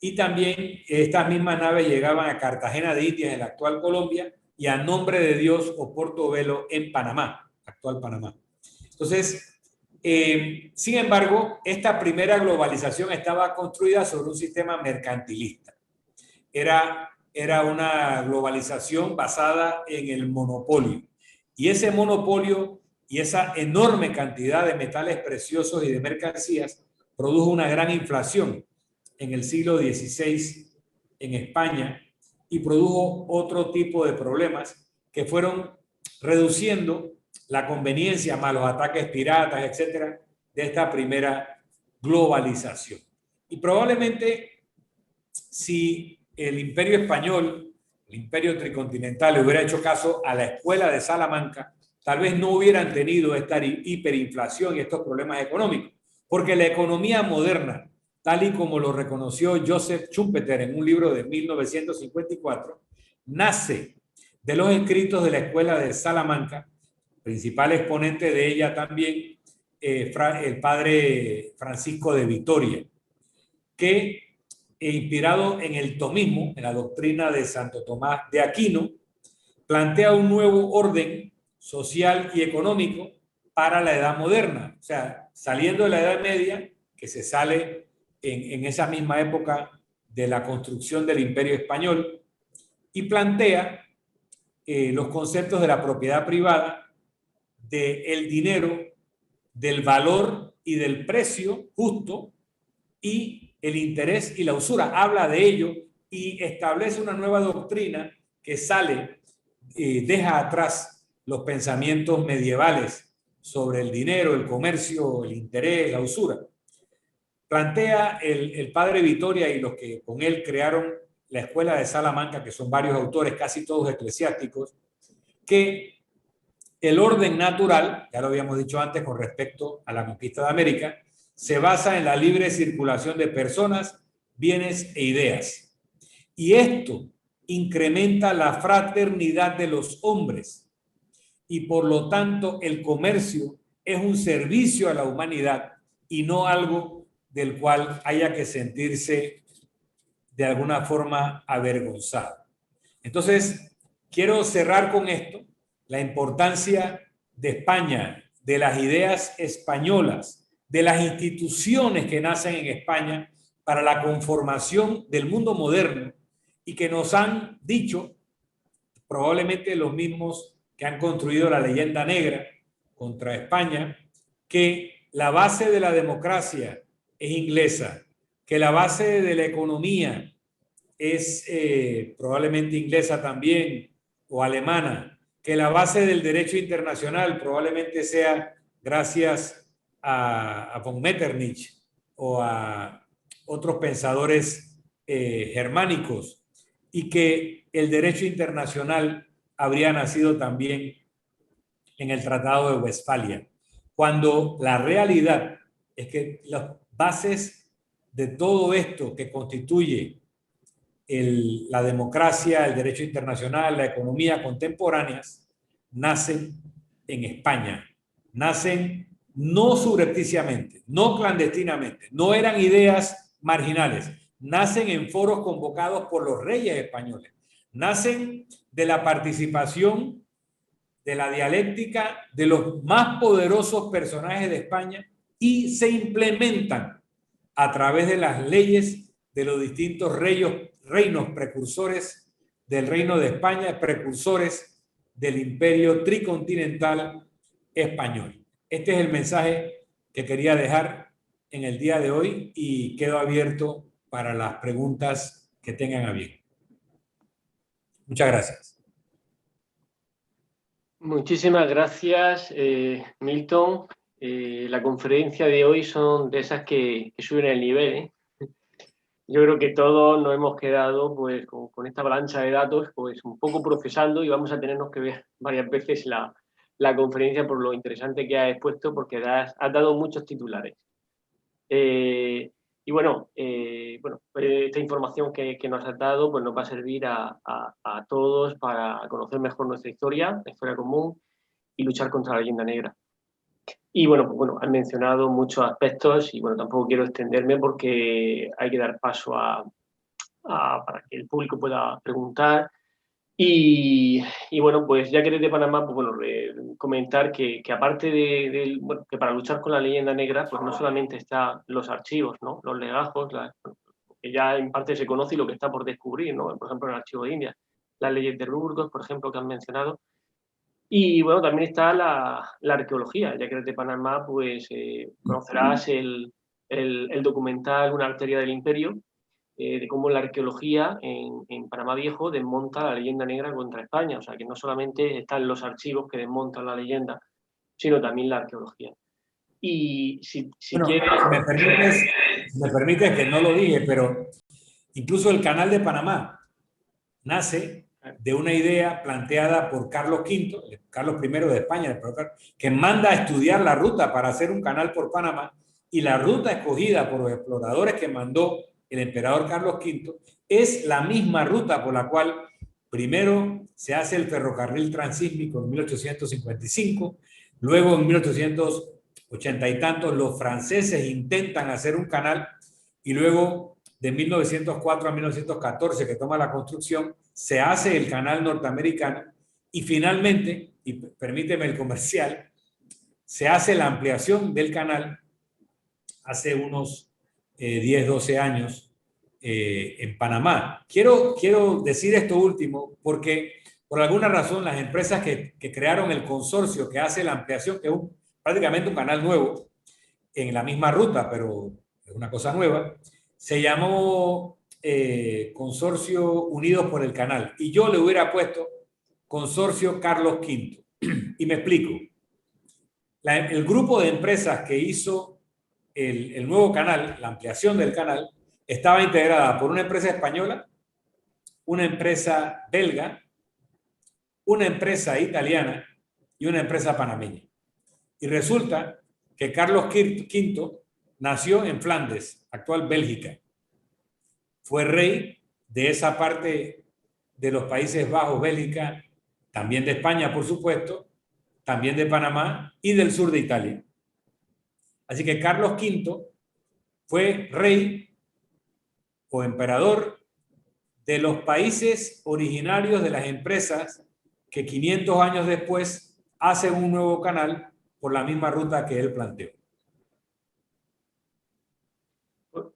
Y también estas mismas naves llegaban a Cartagena de Indias, en la actual Colombia, y a Nombre de Dios o Portobelo en Panamá, actual Panamá. Entonces, sin embargo, esta primera globalización estaba construida sobre un sistema mercantilista. Era una globalización basada en el monopolio. Y ese monopolio y esa enorme cantidad de metales preciosos y de mercancías produjo una gran inflación en el siglo XVI en España y produjo otro tipo de problemas que fueron reduciendo la conveniencia más los ataques piratas, etcétera, de esta primera globalización. Y probablemente si el Imperio Español, el Imperio Tricontinental, le hubiera hecho caso a la Escuela de Salamanca, tal vez no hubieran tenido esta hiperinflación y estos problemas económicos, porque la economía moderna, tal y como lo reconoció Joseph Schumpeter en un libro de 1954, nace de los escritos de la Escuela de Salamanca, principal exponente de ella también, el padre Francisco de Vitoria, que inspirado en el tomismo, en la doctrina de Santo Tomás de Aquino, plantea un nuevo orden social y económico para la edad moderna, o sea, saliendo de la Edad Media, que se sale en esa misma época de la construcción del Imperio Español, y plantea los conceptos de la propiedad privada, del dinero, del valor y del precio justo, y el interés y la usura. Habla de ello y establece una nueva doctrina que sale, deja atrás los pensamientos medievales sobre el dinero, el comercio, el interés, la usura. Plantea el padre Vitoria y los que con él crearon la Escuela de Salamanca, que son varios autores, casi todos eclesiásticos, que el orden natural, ya lo habíamos dicho antes con respecto a la conquista de América, se basa en la libre circulación de personas, bienes e ideas. Y esto incrementa la fraternidad de los hombres y por lo tanto el comercio es un servicio a la humanidad y no algo del cual haya que sentirse de alguna forma avergonzado. Entonces, quiero cerrar con esto, la importancia de España, de las ideas españolas, de las instituciones que nacen en España para la conformación del mundo moderno y que nos han dicho, probablemente los mismos que han construido la leyenda negra contra España, que la base de la democracia es inglesa, que la base de la economía es probablemente inglesa también o alemana, que la base del derecho internacional probablemente sea gracias a von Metternich o a otros pensadores germánicos, y que el derecho internacional habría nacido también en el Tratado de Westfalia, cuando la realidad es que las bases de todo esto que constituye la democracia, el derecho internacional, la economía contemporáneas, nacen en España, nacen no subrepticiamente, no clandestinamente, no eran ideas marginales, nacen en foros convocados por los reyes españoles, nacen de la participación, de la dialéctica de los más poderosos personajes de España y se implementan a través de las leyes de los distintos reinos precursores del Reino de España, precursores del Imperio Tricontinental Español. Este es el mensaje que quería dejar en el día de hoy y quedo abierto para las preguntas que tengan a bien. Muchas gracias. Muchísimas gracias, Milton. La conferencia de hoy son de esas que suben el nivel, ¿eh? Yo creo que todos nos hemos quedado pues, con esta avalancha de datos pues, un poco procesando y vamos a tenernos que ver varias veces la conferencia por lo interesante que has expuesto, porque has dado muchos titulares. Y bueno, esta información que nos has dado pues, nos va a servir a todos para conocer mejor nuestra historia, la historia común, y luchar contra la leyenda negra. Y bueno, han mencionado muchos aspectos y bueno, tampoco quiero extenderme porque hay que dar paso para que el público pueda preguntar. Y bueno, pues ya que eres de Panamá, pues bueno, comentar que aparte que para luchar con la leyenda negra, pues no solamente están los archivos, ¿no? Los legajos, que ya en parte se conoce y lo que está por descubrir, ¿no? Por ejemplo, el archivo de India, las leyes de Burgos, por ejemplo, que han mencionado. Y bueno, también está la arqueología, ya que eres de Panamá, pues conocerás el el documental Una arteria del imperio, de cómo la arqueología en Panamá Viejo desmonta la leyenda negra contra España. O sea, que no solamente están los archivos que desmontan la leyenda, sino también la arqueología. Y si Bueno, quieres... si me permites, que no lo dije, pero incluso el Canal de Panamá nace de una idea planteada por Carlos V, Carlos I de España, que manda a estudiar la ruta para hacer un canal por Panamá, y la ruta escogida por los exploradores que mandó el emperador Carlos V es la misma ruta por la cual primero se hace el ferrocarril transísmico en 1855, luego en 1880 y tantos los franceses intentan hacer un canal, y luego de 1904 a 1914 que toma la construcción, se hace el canal norteamericano, y finalmente, y permíteme el comercial, se hace la ampliación del canal hace unos 10, 12 años en Panamá. Quiero decir esto último porque por alguna razón las empresas que crearon el consorcio que hace la ampliación, que es prácticamente un canal nuevo en la misma ruta, pero es una cosa nueva, se llamó Consorcio Unidos por el Canal, y yo le hubiera puesto Consorcio Carlos V. Y me explico. El grupo de empresas que hizo el nuevo canal, la ampliación del canal, estaba integrada por una empresa española, una empresa belga, una empresa italiana y una empresa panameña. Y resulta que Carlos V nació en Flandes, actual Bélgica. Fue rey de esa parte de los Países Bajos, Bélgica, también de España, por supuesto, también de Panamá y del sur de Italia. Así que Carlos V fue rey o emperador de los países originarios de las empresas que 500 años después hacen un nuevo canal por la misma ruta que él planteó.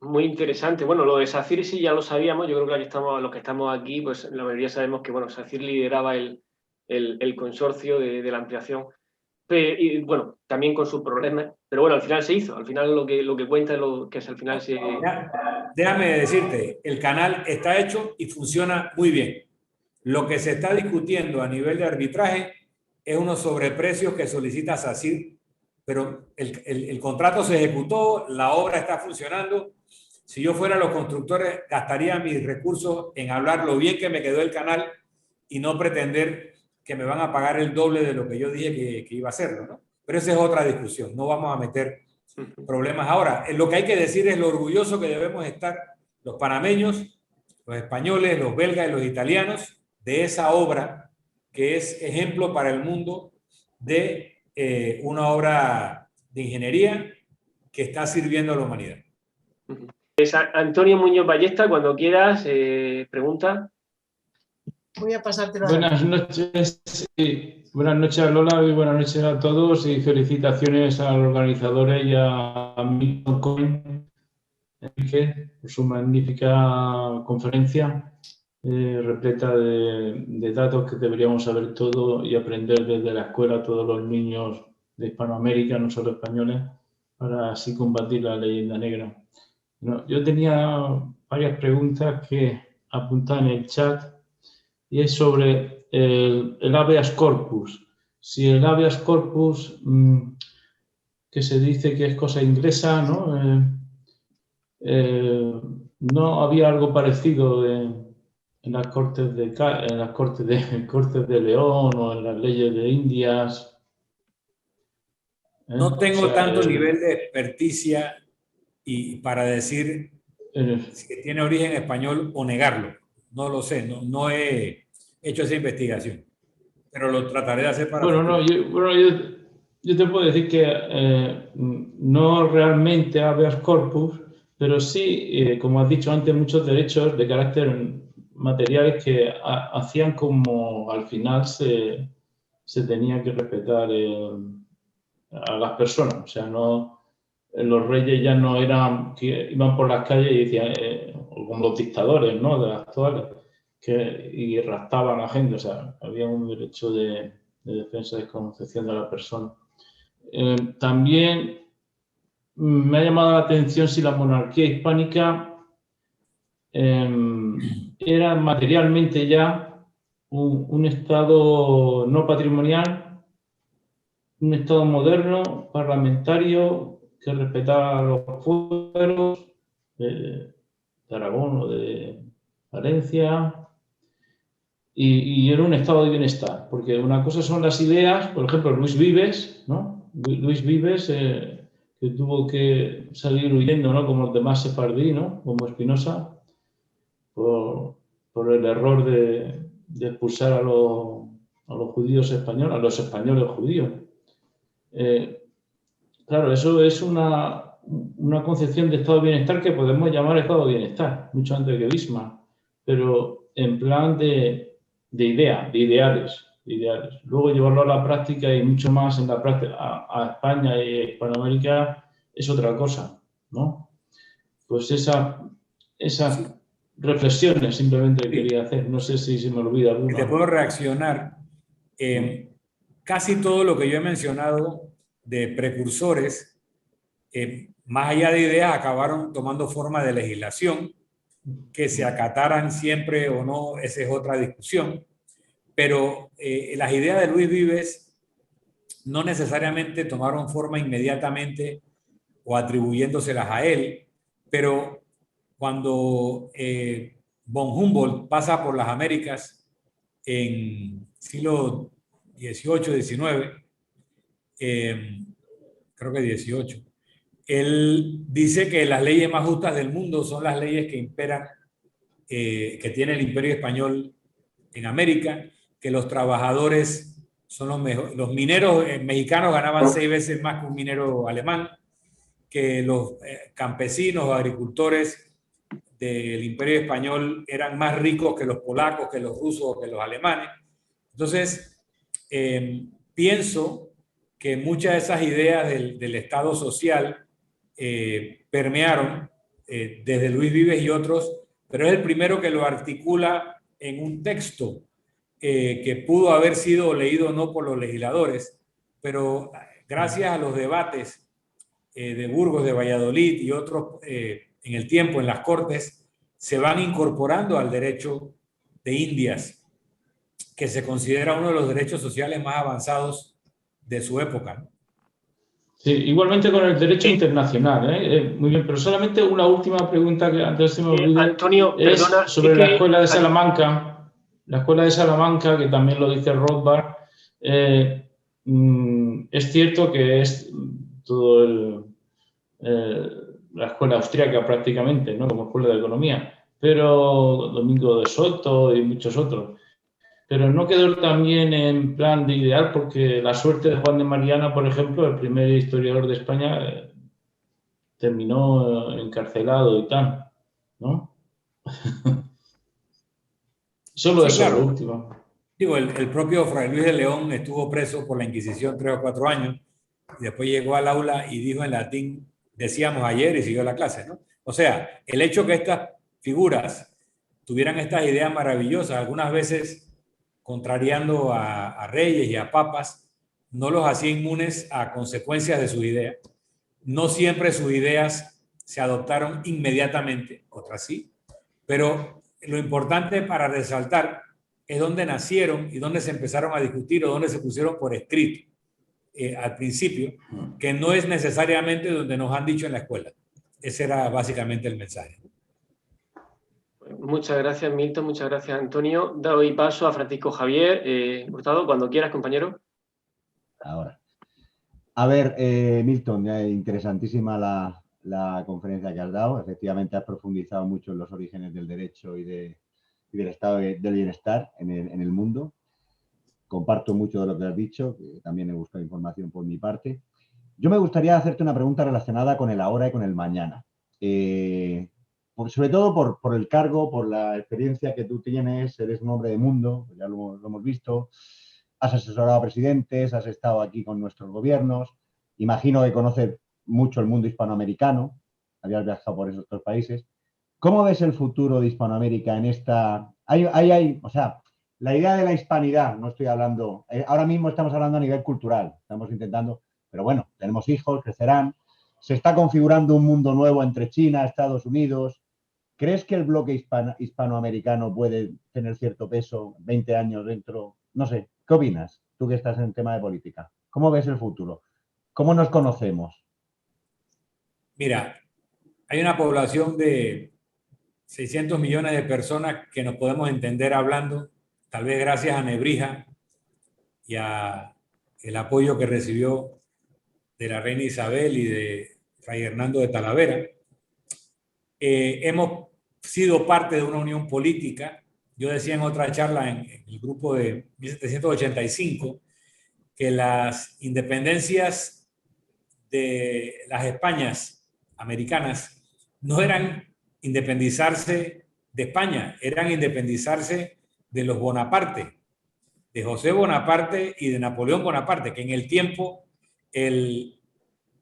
Muy interesante. Bueno, lo de SACIR sí ya lo sabíamos. Yo creo que los que estamos aquí, pues la mayoría sabemos que bueno, SACIR lideraba el consorcio de la ampliación. Y bueno, también con sus problemas. Pero bueno, al final se hizo. Al final lo que cuenta es lo que es al final se... Déjame decirte, el canal está hecho y funciona muy bien. Lo que se está discutiendo a nivel de arbitraje es unos sobreprecios que solicita SACIR, pero el contrato se ejecutó, la obra está funcionando. Si yo fuera los constructores, gastaría mis recursos en hablar lo bien que me quedó el canal y no pretender que me van a pagar el doble de lo que yo dije que iba a hacerlo, ¿no? Pero esa es otra discusión, no vamos a meter problemas ahora. Lo que hay que decir es lo orgulloso que debemos estar los panameños, los españoles, los belgas y los italianos de esa obra que es ejemplo para el mundo de una obra de ingeniería que está sirviendo a la humanidad. Antonio Muñoz Ballesta, cuando quieras, pregunta. Voy a pasártelo. Buenas noches, buenas noches Lola y buenas noches a todos, y felicitaciones a los organizadores y a Milton Cohen, Enrique, por su magnífica conferencia repleta de datos que deberíamos saber todo y aprender desde la escuela, todos los niños de Hispanoamérica, no solo españoles, para así combatir la leyenda negra. No, yo tenía varias preguntas que apuntar en el chat, y es sobre el habeas corpus. Si el habeas corpus, que se dice que es cosa inglesa, ¿no? No había algo parecido en las Cortes de León o en las leyes de Indias. No tengo tanto nivel de experticia y para decir si tiene origen español o negarlo. No lo sé, no he hecho esa investigación, pero lo trataré de hacer para... Bueno, yo te puedo decir que no realmente habeas corpus, pero sí, como has dicho antes, muchos derechos de carácter materiales que hacían como al final se tenía que respetar a las personas. O sea, los reyes ya no eran que iban por las calles y decían, como los dictadores, ¿no? De las actuales, y raptaban a la gente. O sea, había un derecho de defensa y concepción de la persona. También me ha llamado la atención si la monarquía hispánica era materialmente ya un Estado no patrimonial, un Estado moderno, parlamentario, que respetaba los fueros de Aragón o de Valencia, y era un estado de bienestar, porque una cosa son las ideas, por ejemplo, Luis Vives, ¿no? Luis Vives, que tuvo que salir huyendo, ¿no? Como los demás sefardí, ¿no? Como Espinosa, por el error de expulsar a los judíos españoles, a los españoles judíos. Claro, eso es una concepción de estado de bienestar que podemos llamar estado de bienestar, mucho antes que Bismarck, pero en plan de ideales. Luego llevarlo a la práctica y mucho más en la práctica a España y a Hispanoamérica es otra cosa, ¿no? Pues esas reflexiones simplemente quería hacer. No sé si se me olvida alguna. Te puedo reaccionar. Casi todo lo que yo he mencionado de precursores, más allá de ideas, acabaron tomando forma de legislación. Que se acataran siempre o no, esa es otra discusión. Pero las ideas de Luis Vives no necesariamente tomaron forma inmediatamente o atribuyéndoselas a él, pero cuando von Humboldt pasa por las Américas en siglo XVIII, XIX, creo que XVIII, él dice que las leyes más justas del mundo son las leyes que imperan, que tiene el Imperio Español en América, que los trabajadores son los mejores, los mineros mexicanos ganaban 6 veces más que un minero alemán, que los campesinos o agricultores del Imperio Español eran más ricos que los polacos, que los rusos o que los alemanes. Entonces, pienso que muchas de esas ideas del Estado social permearon desde Luis Vives y otros, pero es el primero que lo articula en un texto que pudo haber sido leído no por los legisladores, pero gracias a los debates de Burgos, de Valladolid y otros en el tiempo, en las Cortes, se van incorporando al derecho de Indias, que se considera uno de los derechos sociales más avanzados de su época. Sí, igualmente con el derecho internacional, muy bien, pero solamente una última pregunta que antes se me olvide. Antonio, es perdona, sobre la escuela de Salamanca. La escuela de Salamanca, que también lo dice Rothbard, es cierto que es todo la escuela austríaca prácticamente, ¿no? Como escuela de economía, pero Domingo de Soto y muchos otros. Pero no quedó también en plan de ideal, porque la suerte de Juan de Mariana, por ejemplo, el primer historiador de España, terminó encarcelado y tal, ¿no? Solo Sí, eso, claro. lo último. Digo, el propio Fray Luis de León estuvo preso por la Inquisición 3 o 4 años y después llegó al aula y dijo en latín, decíamos ayer, y siguió la clase, ¿no? O sea, el hecho que estas figuras tuvieran estas ideas maravillosas, algunas veces contrariando a reyes y a papas, no los hacía inmunes a consecuencias de sus ideas. No siempre sus ideas se adoptaron inmediatamente, otras sí, pero lo importante para resaltar es dónde nacieron y dónde se empezaron a discutir o dónde se pusieron por escrito al principio, que no es necesariamente donde nos han dicho en la escuela. Ese era básicamente el mensaje. Muchas gracias, Milton. Muchas gracias, Antonio. Doy paso a Francisco Javier Hurtado, cuando quieras, compañero. Ahora. A ver, Milton, interesantísima la conferencia que has dado. Efectivamente, has profundizado mucho en los orígenes del derecho y del estado del bienestar en el mundo. Comparto mucho de lo que has dicho, que también he buscado información por mi parte. Yo me gustaría hacerte una pregunta relacionada con el ahora y con el mañana. Sobre todo por el cargo, por la experiencia que tú tienes, eres un hombre de mundo, ya lo hemos visto, has asesorado a presidentes, has estado aquí con nuestros gobiernos, imagino que conoces mucho el mundo hispanoamericano, habías viajado por esos otros países. ¿Cómo ves el futuro de Hispanoamérica en esta...? O sea, la idea de la hispanidad, no estoy hablando... ahora mismo estamos hablando a nivel cultural, estamos intentando... Pero bueno, tenemos hijos, crecerán. se está configurando un mundo nuevo entre China, Estados Unidos. ¿Crees que el bloque hispanoamericano puede tener cierto peso 20 años dentro? No sé, ¿qué opinas? Tú que estás en el tema de política. ¿Cómo ves el futuro? ¿Cómo nos conocemos? Mira, hay una población de 600 millones de personas que nos podemos entender hablando, tal vez gracias a Nebrija y a el apoyo que recibió de la reina Isabel y de Fray Hernando de Talavera. Hemos sido parte de una unión política. Yo decía en otra charla en el grupo de 1785 que las independencias de las Españas americanas no eran independizarse de España, eran independizarse de los Bonaparte, de José Bonaparte y de Napoleón Bonaparte, que en el tiempo el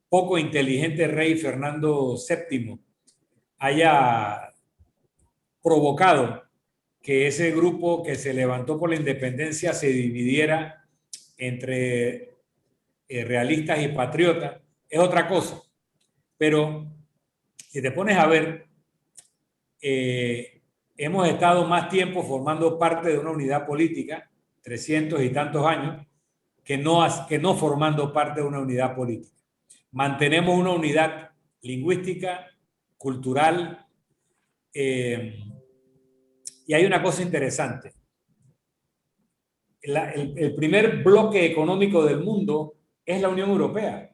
poco inteligente rey Fernando VII haya provocado que ese grupo que se levantó por la independencia se dividiera entre realistas y patriotas, es otra cosa. Pero si te pones a ver, hemos estado más tiempo formando parte de una unidad política, 300 y tantos años, que no formando parte de una unidad política. Mantenemos una unidad lingüística, cultural, y hay una cosa interesante. El primer bloque económico del mundo es la Unión Europea.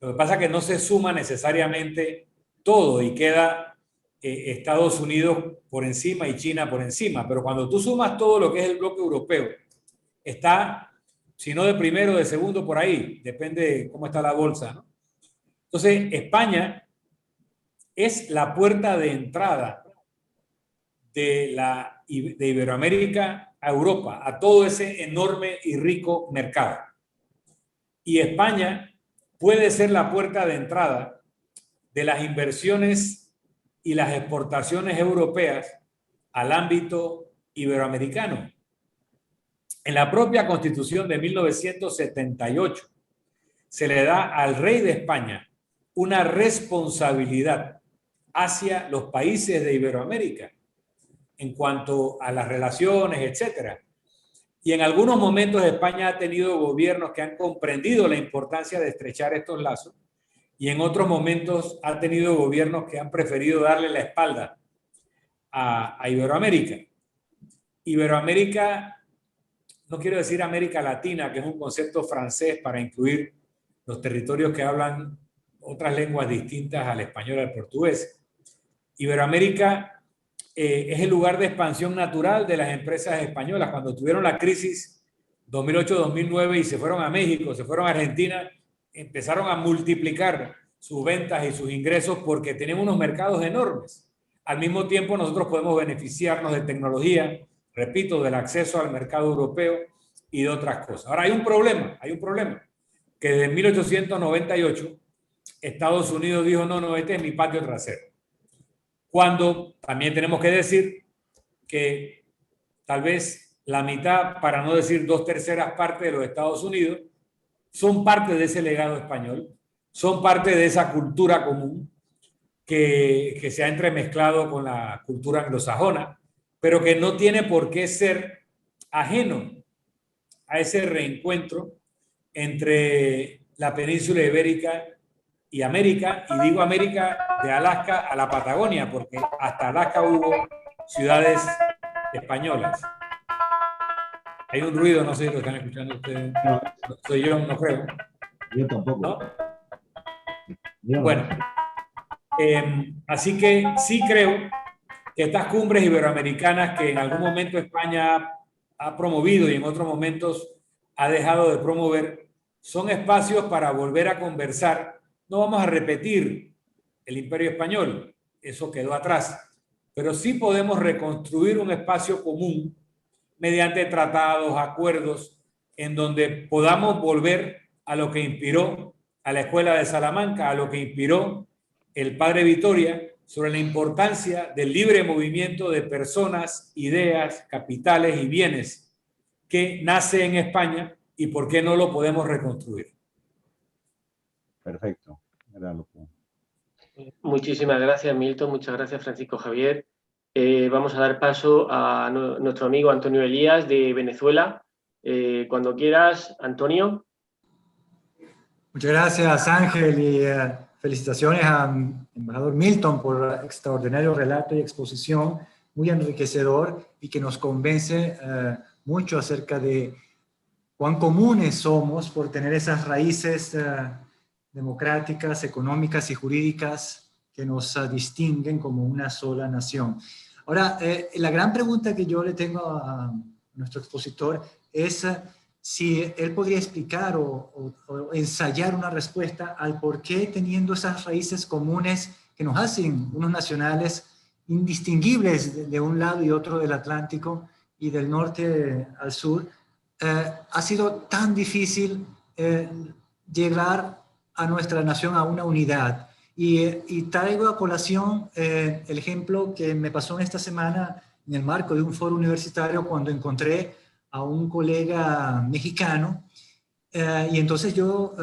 Lo que pasa es que no se suma necesariamente todo y queda Estados Unidos por encima y China por encima. Pero cuando tú sumas todo lo que es el bloque europeo, está, si no de primero, de segundo por ahí. Depende de cómo está la bolsa, ¿no? Entonces, España es la puerta de entrada de Iberoamérica a Europa, a todo ese enorme y rico mercado. Y España puede ser la puerta de entrada de las inversiones y las exportaciones europeas al ámbito iberoamericano. En la propia Constitución de 1978 se le da al rey de España una responsabilidad hacia los países de Iberoamérica en cuanto a las relaciones, etcétera. Y en algunos momentos España ha tenido gobiernos que han comprendido la importancia de estrechar estos lazos y en otros momentos ha tenido gobiernos que han preferido darle la espalda a Iberoamérica. Iberoamérica, no quiero decir América Latina, que es un concepto francés para incluir los territorios que hablan otras lenguas distintas al español y al portugués. Iberoamérica es el lugar de expansión natural de las empresas españolas. Cuando tuvieron la crisis 2008-2009 y se fueron a México, se fueron a Argentina, empezaron a multiplicar sus ventas y sus ingresos porque tenemos unos mercados enormes. Al mismo tiempo, nosotros podemos beneficiarnos de tecnología, repito, del acceso al mercado europeo y de otras cosas. Ahora, hay un problema, que desde 1898 Estados Unidos dijo, no, este es mi patio trasero. Cuando también tenemos que decir que tal vez la mitad, para no decir 2/3 partes de los Estados Unidos, son parte de ese legado español, son parte de esa cultura común que se ha entremezclado con la cultura anglosajona, pero que no tiene por qué ser ajeno a ese reencuentro entre la península ibérica y América, y digo América de Alaska a la Patagonia, porque hasta Alaska hubo ciudades españolas. Hay un ruido, no sé si lo están escuchando ustedes. No, soy yo, no creo. Yo tampoco. ¿No? Bueno, así que sí creo que estas cumbres iberoamericanas que en algún momento España ha promovido y en otros momentos ha dejado de promover, son espacios para volver a conversar. No vamos a repetir el Imperio Español, eso quedó atrás, pero sí podemos reconstruir un espacio común mediante tratados, acuerdos, en donde podamos volver a lo que inspiró a la Escuela de Salamanca, a lo que inspiró el padre Vitoria sobre la importancia del libre movimiento de personas, ideas, capitales y bienes que nace en España y por qué no lo podemos reconstruir. Perfecto. Era lo que... Muchísimas gracias, Milton. Muchas gracias, Francisco Javier. Vamos a dar paso a nuestro amigo Antonio Elías de Venezuela. Cuando quieras, Antonio. Muchas gracias, Ángel, y felicitaciones a embajador Milton por extraordinario relato y exposición, muy enriquecedor y que nos convence mucho acerca de cuán comunes somos por tener esas raíces democráticas, económicas y jurídicas que nos distinguen como una sola nación. Ahora, la gran pregunta que yo le tengo a nuestro expositor es si él podría explicar o ensayar una respuesta al por qué, teniendo esas raíces comunes que nos hacen unos nacionales indistinguibles de un lado y otro del Atlántico y del norte al sur, ha sido tan difícil llegar a nuestra nación a una unidad. Y traigo a colación el ejemplo que me pasó en esta semana en el marco de un foro universitario cuando encontré a un colega mexicano y entonces yo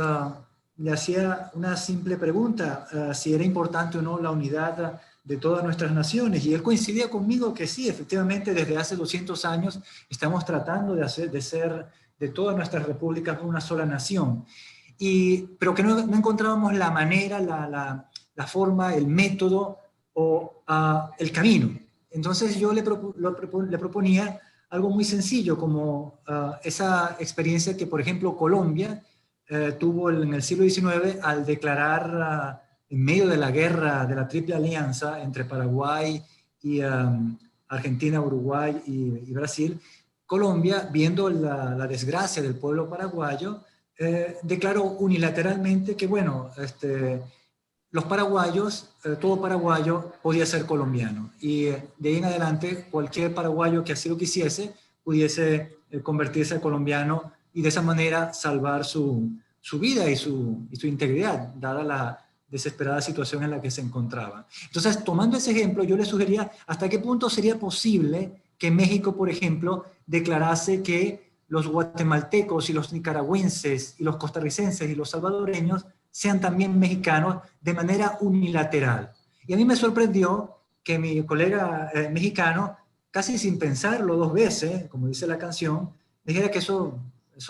le hacía una simple pregunta, si era importante o no la unidad de todas nuestras naciones, y él coincidía conmigo que sí, efectivamente desde hace 200 años estamos tratando de ser de todas nuestras repúblicas una sola nación, pero que no encontrábamos la manera, la forma, el método o el camino. Entonces yo le proponía algo muy sencillo, como esa experiencia que, por ejemplo, Colombia tuvo en el siglo XIX al declarar en medio de la guerra de la Triple Alianza entre Paraguay y Argentina, Uruguay y Brasil. Colombia, viendo la desgracia del pueblo paraguayo, declaró unilateralmente que, bueno, los paraguayos, todo paraguayo podía ser colombiano, y de ahí en adelante cualquier paraguayo que así lo quisiese pudiese convertirse en colombiano y de esa manera salvar su vida y su integridad, dada la desesperada situación en la que se encontraba. Entonces, tomando ese ejemplo, yo le sugería hasta qué punto sería posible que México, por ejemplo, declarase que los guatemaltecos y los nicaragüenses y los costarricenses y los salvadoreños sean también mexicanos de manera unilateral. Y a mí me sorprendió que mi colega mexicano, casi sin pensarlo dos veces, como dice la canción, dijera que eso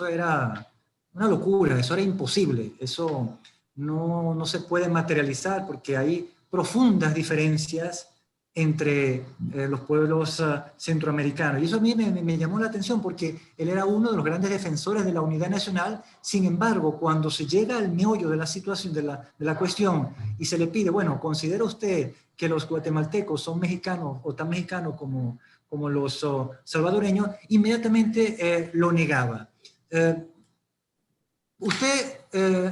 era una locura, eso era imposible, eso no se puede materializar porque hay profundas diferencias entre los pueblos centroamericanos. Y eso a mí me llamó la atención porque él era uno de los grandes defensores de la unidad nacional. Sin embargo, cuando se llega al meollo de la situación, de la cuestión, y se le pide, bueno, ¿considera usted que los guatemaltecos son mexicanos o tan mexicanos como los salvadoreños? Inmediatamente lo negaba. Usted,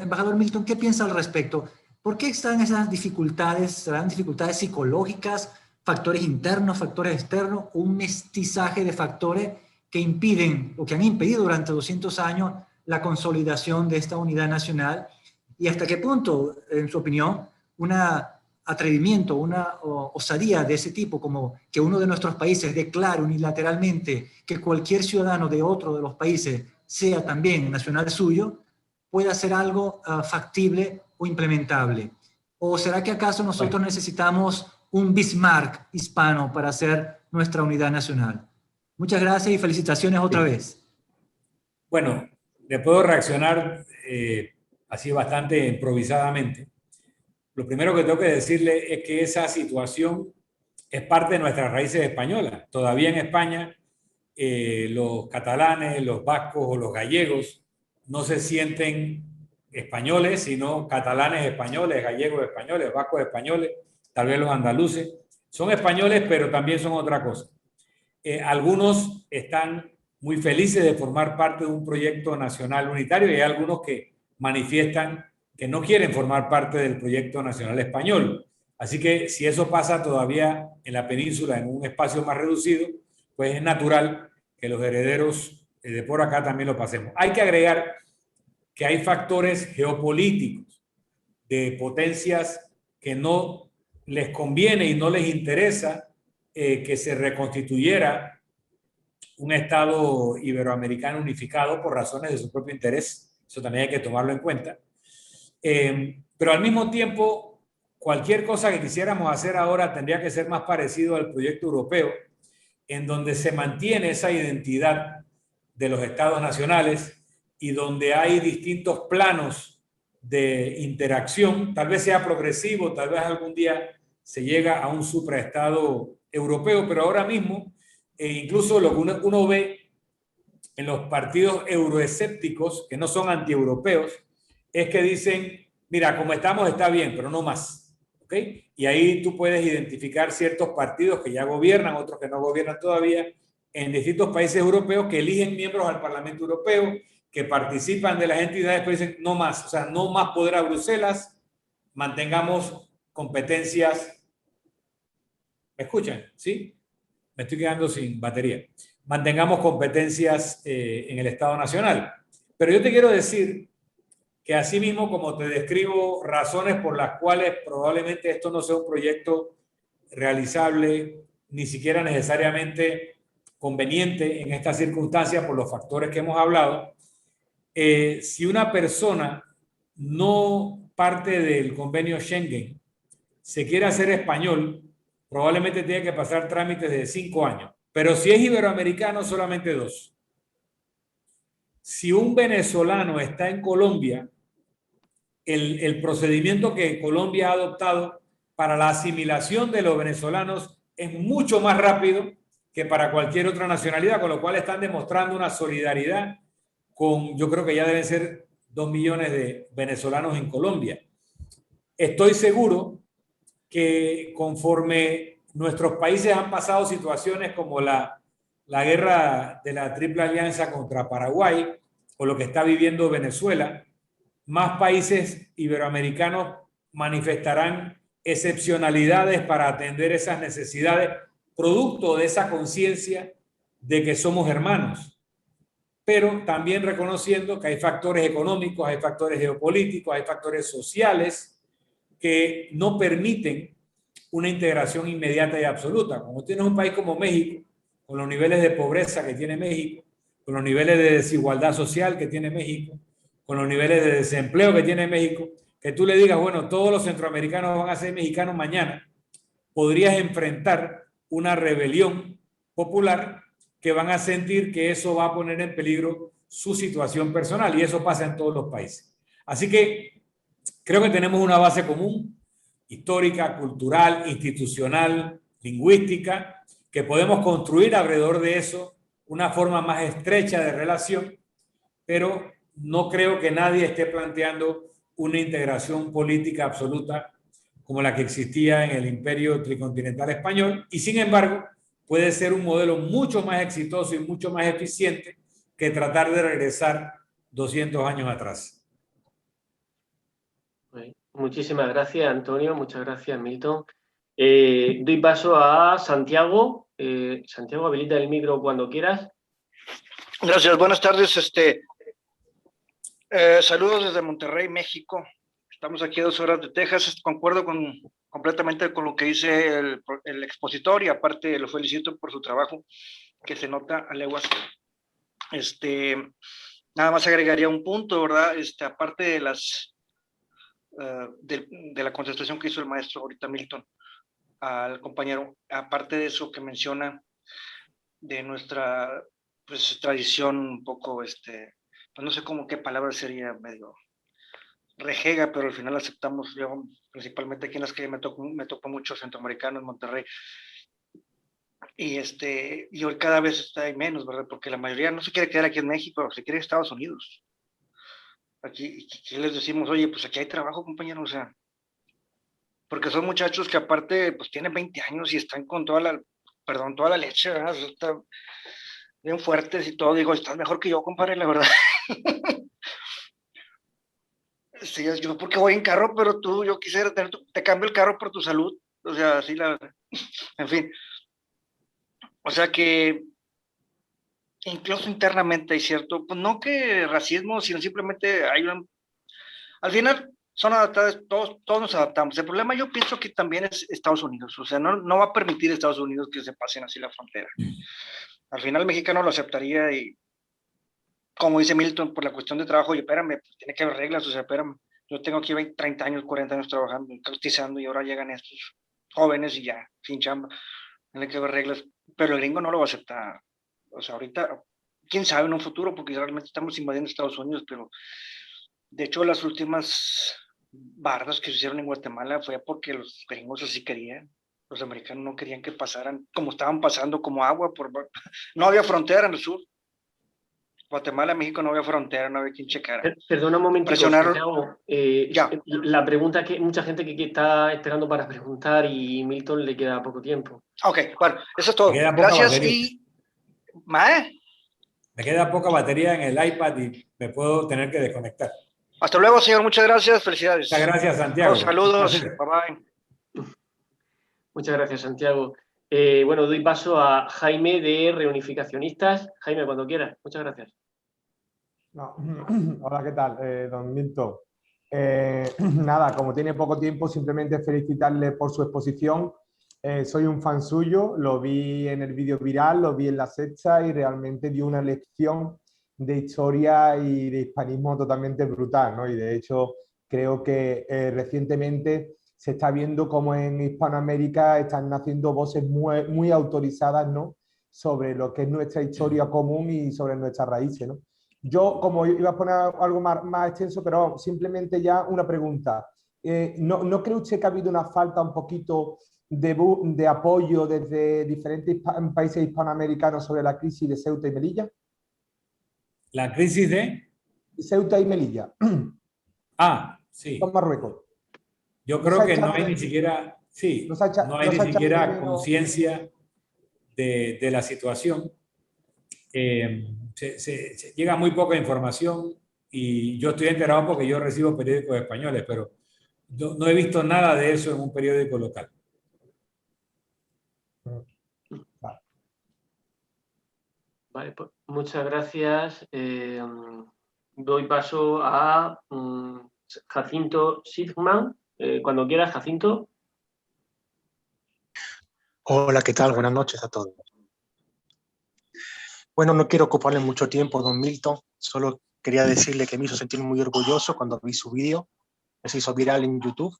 embajador Milton, ¿qué piensa al respecto? ¿Por qué están esas dificultades? ¿Serán dificultades psicológicas, factores internos, factores externos, o un mestizaje de factores que impiden o que han impedido durante 200 años la consolidación de esta unidad nacional? ¿Y hasta qué punto, en su opinión, un atrevimiento, una osadía de ese tipo, como que uno de nuestros países declare unilateralmente que cualquier ciudadano de otro de los países sea también nacional suyo, pueda ser algo factible o implementable? ¿O será que acaso nosotros necesitamos un Bismarck hispano para hacer nuestra unidad nacional? Muchas gracias y felicitaciones otra vez. Bueno, le puedo reaccionar así bastante improvisadamente. Lo primero que tengo que decirle es que esa situación es parte de nuestras raíces españolas. Todavía en España, los catalanes, los vascos o los gallegos no se sienten españoles, sino catalanes españoles, gallegos españoles, vascos españoles, tal vez los andaluces. Son españoles, pero también son otra cosa. Algunos están muy felices de formar parte de un proyecto nacional unitario y hay algunos que manifiestan que no quieren formar parte del proyecto nacional español. Así que si eso pasa todavía en la península, en un espacio más reducido, pues es natural que los herederos de por acá también lo pasemos. Hay que agregar que hay factores geopolíticos de potencias que no les conviene y no les interesa que se reconstituyera un Estado iberoamericano unificado por razones de su propio interés. Eso también hay que tomarlo en cuenta. pero al mismo tiempo, cualquier cosa que quisiéramos hacer ahora tendría que ser más parecido al proyecto europeo, en donde se mantiene esa identidad de los estados nacionales y donde hay distintos planos de interacción. Tal vez sea progresivo, tal vez algún día se llega a un supraestado europeo, pero ahora mismo, incluso lo que uno ve en los partidos euroescépticos, que no son antieuropeos, es que dicen, mira, como estamos está bien, pero no más. ¿Okay? Y ahí tú puedes identificar ciertos partidos que ya gobiernan, otros que no gobiernan todavía, en distintos países europeos que eligen miembros al Parlamento Europeo, que participan de las entidades, pero dicen no más, o sea, no más poder a Bruselas, mantengamos competencias. ¿Me escuchan? ¿Sí? Me estoy quedando sin batería. Mantengamos competencias en el Estado Nacional. Pero yo te quiero decir que así mismo como te describo razones por las cuales probablemente esto no sea un proyecto realizable, ni siquiera necesariamente conveniente en estas circunstancias por los factores que hemos hablado, si una persona no parte del convenio Schengen se quiere hacer español, probablemente tenga que pasar trámites de 5 años. Pero si es iberoamericano, solamente 2. Si un venezolano está en Colombia, el procedimiento que Colombia ha adoptado para la asimilación de los venezolanos es mucho más rápido que para cualquier otra nacionalidad, con lo cual están demostrando una solidaridad con, yo creo que ya deben ser 2 millones de venezolanos en Colombia. Estoy seguro que conforme nuestros países han pasado situaciones como la guerra de la Triple Alianza contra Paraguay o lo que está viviendo Venezuela, más países iberoamericanos manifestarán excepcionalidades para atender esas necesidades, producto de esa conciencia de que somos hermanos, pero también reconociendo que hay factores económicos, hay factores geopolíticos, hay factores sociales que no permiten una integración inmediata y absoluta. Como tienes un país como México, con los niveles de pobreza que tiene México, con los niveles de desigualdad social que tiene México, con los niveles de desempleo que tiene México, que tú le digas, bueno, todos los centroamericanos van a ser mexicanos mañana, podrías enfrentar una rebelión popular que van a sentir que eso va a poner en peligro su situación personal, y eso pasa en todos los países. Así que creo que tenemos una base común, histórica, cultural, institucional, lingüística, que podemos construir alrededor de eso una forma más estrecha de relación, pero no creo que nadie esté planteando una integración política absoluta como la que existía en el Imperio Tricontinental Español, y sin embargo puede ser un modelo mucho más exitoso y mucho más eficiente que tratar de regresar 200 años atrás. Muchísimas gracias, Antonio. Muchas gracias, Milton. Doy paso a Santiago. Santiago, habilita el micro cuando quieras. Gracias, buenas tardes. Saludos desde Monterrey, México. Estamos aquí a 2 horas de Texas. Concuerdo completamente con lo que dice el expositor, y aparte lo felicito por su trabajo, que se nota a leguas. Nada más agregaría un punto, ¿verdad? Aparte de de la contestación que hizo el maestro ahorita, Milton, al compañero, aparte de eso que menciona de nuestra tradición un poco, pues no sé cómo qué palabra sería, medio rejega, pero al final aceptamos. Yo principalmente aquí en las calles me toco mucho centroamericano en Monterrey, y hoy cada vez hay menos, ¿verdad? Porque la mayoría no se quiere quedar aquí en México, se quiere en Estados Unidos. Aquí les decimos, oye, pues aquí hay trabajo, compañero, o sea, porque son muchachos que aparte pues tienen 20 años y están con toda la leche, ¿verdad? O sea, están bien fuertes y todo. Digo, estás mejor que yo, compadre, la verdad. Sí, yo porque voy en carro, pero yo quisiera te cambio el carro por tu salud, o sea, así la verdad. En fin, o sea que incluso internamente hay cierto, pues no que racismo, sino simplemente al final son adaptados, todos nos adaptamos. El problema yo pienso que también es Estados Unidos, o sea, no va a permitir Estados Unidos que se pasen así la frontera. Al final el mexicano lo aceptaría, y como dice Milton, por la cuestión de trabajo, oye, espérame, pues tiene que haber reglas, o sea, espérame, Yo tengo aquí 20, 30 años, 40 años trabajando, cotizando, y ahora llegan estos jóvenes y ya, sin chamba. Tienen que ver reglas, pero el gringo no lo va a aceptar. O sea, ahorita, quién sabe en un futuro, porque realmente estamos invadiendo Estados Unidos, pero de hecho las últimas bardas que se hicieron en Guatemala fue porque los gringos así querían. Los americanos no querían que pasaran como estaban pasando, como agua. No había frontera en el sur. Guatemala, México no había frontera, no había quien checara. Perdona un momento. Presionaron. La pregunta que mucha gente que está esperando para preguntar y Milton le queda poco tiempo. Ok, bueno, eso es todo. Gracias y... Me queda poca batería en el iPad y me puedo tener que desconectar. Hasta luego, señor. Muchas gracias. Felicidades. Muchas gracias, Santiago. Saludos. Bye bye. Muchas gracias, Santiago. Bueno, doy paso a Jaime de Reunificacionistas. Jaime, cuando quieras. Muchas gracias. No. Hola, ¿qué tal, don Milton? Nada, como tiene poco tiempo, simplemente felicitarle por su exposición. Soy un fan suyo, lo vi en el vídeo viral, lo vi en La Sexta y realmente dio una lección de historia y de hispanismo totalmente brutal, ¿no? Y de hecho creo que recientemente se está viendo cómo en Hispanoamérica están naciendo voces muy autorizadas, ¿no?, sobre lo que es nuestra historia común y sobre nuestras raíces, ¿no? Yo, como iba a poner algo más extenso, pero simplemente ya una pregunta. ¿No cree usted que ha habido una falta un poquito de apoyo desde diferentes países hispanoamericanos sobre la crisis de Ceuta y Melilla? ¿La crisis de? Ceuta y Melilla. Ah, sí. Con Marruecos. Yo creo que no hay ni siquiera, no hay ni siquiera conciencia de la situación. Se llega muy poca información y yo estoy enterado porque yo recibo periódicos españoles, pero no he visto nada de eso en un periódico local. Vale, pues muchas gracias. Doy paso a Jacinto Sigman. Cuando quieras, Jacinto. Hola, ¿qué tal? Buenas noches a todos. Bueno, no quiero ocuparle mucho tiempo, don Milton. Solo quería decirle que me hizo sentir muy orgulloso cuando vi su vídeo. Se hizo viral en YouTube.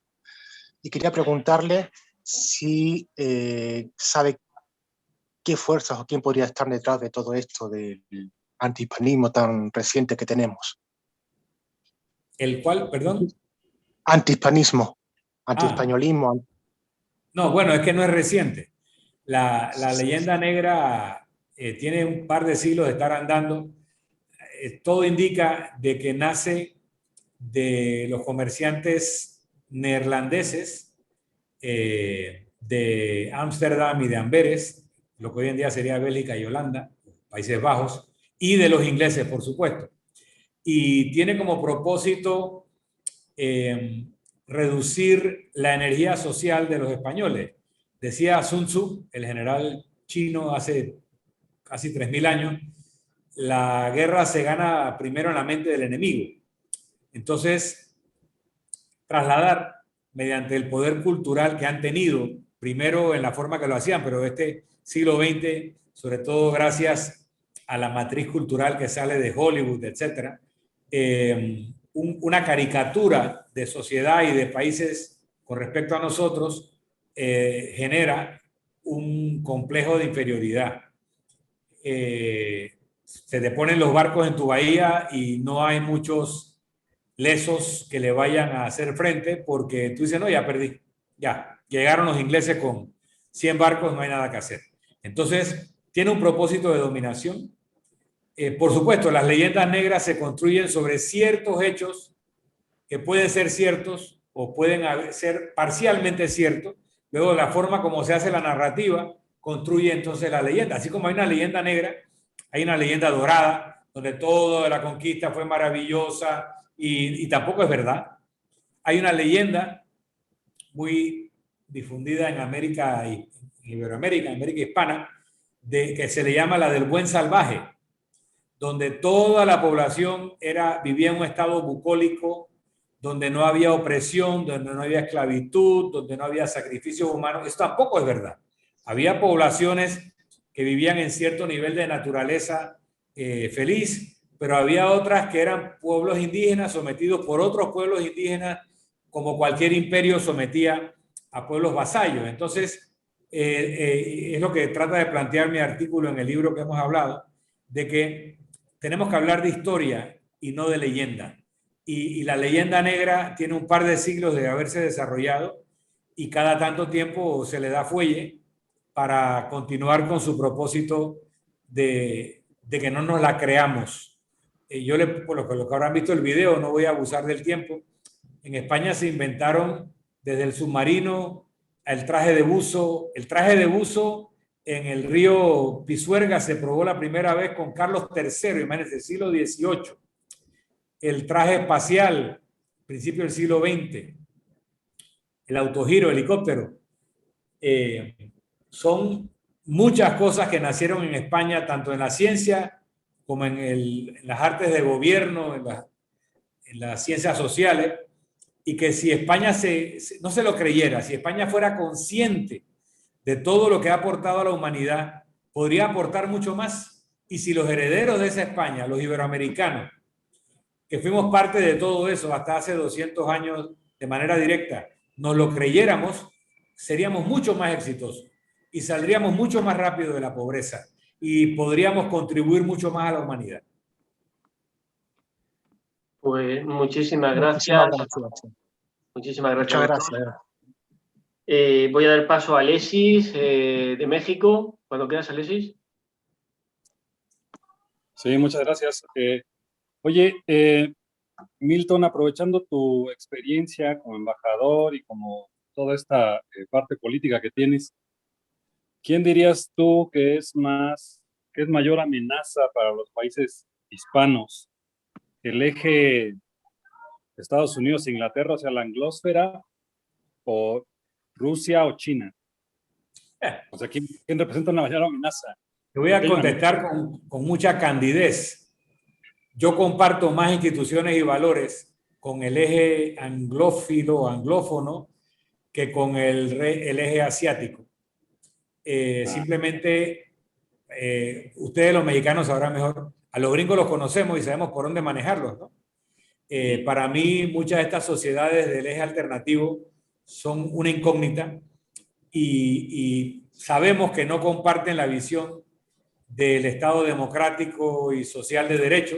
Y quería preguntarle si sabe qué fuerzas o quién podría estar detrás de todo esto del antihispanismo tan reciente que tenemos. ¿El cuál, perdón? Antihispanismo, antiespañolismo. No, bueno, es que no es reciente. La leyenda negra tiene un par de siglos de estar andando. Todo indica de que nace de los comerciantes neerlandeses de Ámsterdam y de Amberes, lo que hoy en día sería Bélgica y Holanda, Países Bajos, y de los ingleses, por supuesto. Y tiene como propósito reducir la energía social de los españoles. Decía Sun Tzu, el general chino, hace casi 3000 años, la guerra se gana primero en la mente del enemigo. Entonces, trasladar mediante el poder cultural que han tenido, primero en la forma que lo hacían, pero este siglo XX, sobre todo gracias a la matriz cultural que sale de Hollywood, etc., una caricatura de sociedad y de países con respecto a nosotros genera un complejo de inferioridad. Se te ponen los barcos en tu bahía y no hay muchos lesos que le vayan a hacer frente porque tú dices, no, ya perdí, ya, llegaron los ingleses con 100 barcos, no hay nada que hacer. Entonces, tiene un propósito de dominación. Por supuesto, las leyendas negras se construyen sobre ciertos hechos que pueden ser ciertos o pueden ser parcialmente ciertos. Luego, la forma como se hace la narrativa construye entonces la leyenda. Así como hay una leyenda negra, hay una leyenda dorada, donde toda la conquista fue maravillosa y tampoco es verdad. Hay una leyenda muy difundida en América y Iberoamérica, América hispana, que se le llama la del buen salvaje, donde toda la población vivía en un estado bucólico, donde no había opresión, donde no había esclavitud, donde no había sacrificios humanos. Eso tampoco es verdad. Había poblaciones que vivían en cierto nivel de naturaleza feliz, pero había otras que eran pueblos indígenas sometidos por otros pueblos indígenas, como cualquier imperio sometía a pueblos vasallos. Entonces, es lo que trata de plantear mi artículo en el libro que hemos hablado, de que tenemos que hablar de historia y no de leyenda. Y la leyenda negra tiene un par de siglos de haberse desarrollado y cada tanto tiempo se le da fuelle para continuar con su propósito de que no nos la creamos. Yo, por lo que habrán visto el video, no voy a abusar del tiempo. En España se inventaron desde el submarino al traje de buzo. El traje de buzo en el río Pisuerga se probó la primera vez con Carlos III, imagínense, siglo XVIII. El traje espacial, principio del siglo XX. El autogiro, helicóptero. Son muchas cosas que nacieron en España, tanto en la ciencia como en las artes de gobierno, en las ciencias sociales, y que si España no se lo creyera, si España fuera consciente de todo lo que ha aportado a la humanidad, podría aportar mucho más. Y si los herederos de esa España, los iberoamericanos, que fuimos parte de todo eso hasta hace 200 años de manera directa, nos lo creyéramos, seríamos mucho más exitosos y saldríamos mucho más rápido de la pobreza y podríamos contribuir mucho más a la humanidad. Pues muchísimas gracias. Muchísimas gracias. Muchas gracias. Voy a dar paso a Alexis de México. Cuando quieras, Alexis. Sí, muchas gracias. Oye, Milton, aprovechando tu experiencia como embajador y como toda esta parte política que tienes, ¿quién dirías tú que es mayor amenaza para los países hispanos? ¿El eje Estados Unidos, Inglaterra, o sea, la anglósfera, o Rusia o China? O sea, ¿quién representa una mayor amenaza? Te voy a contestar con mucha candidez. Yo comparto más instituciones y valores con el eje anglófilo o anglófono que con el eje asiático. Simplemente, ustedes los mexicanos sabrán mejor. A los gringos los conocemos y sabemos por dónde manejarlos, ¿no? Para mí, muchas de estas sociedades del eje alternativo son una incógnita y sabemos que no comparten la visión del Estado democrático y social de derecho.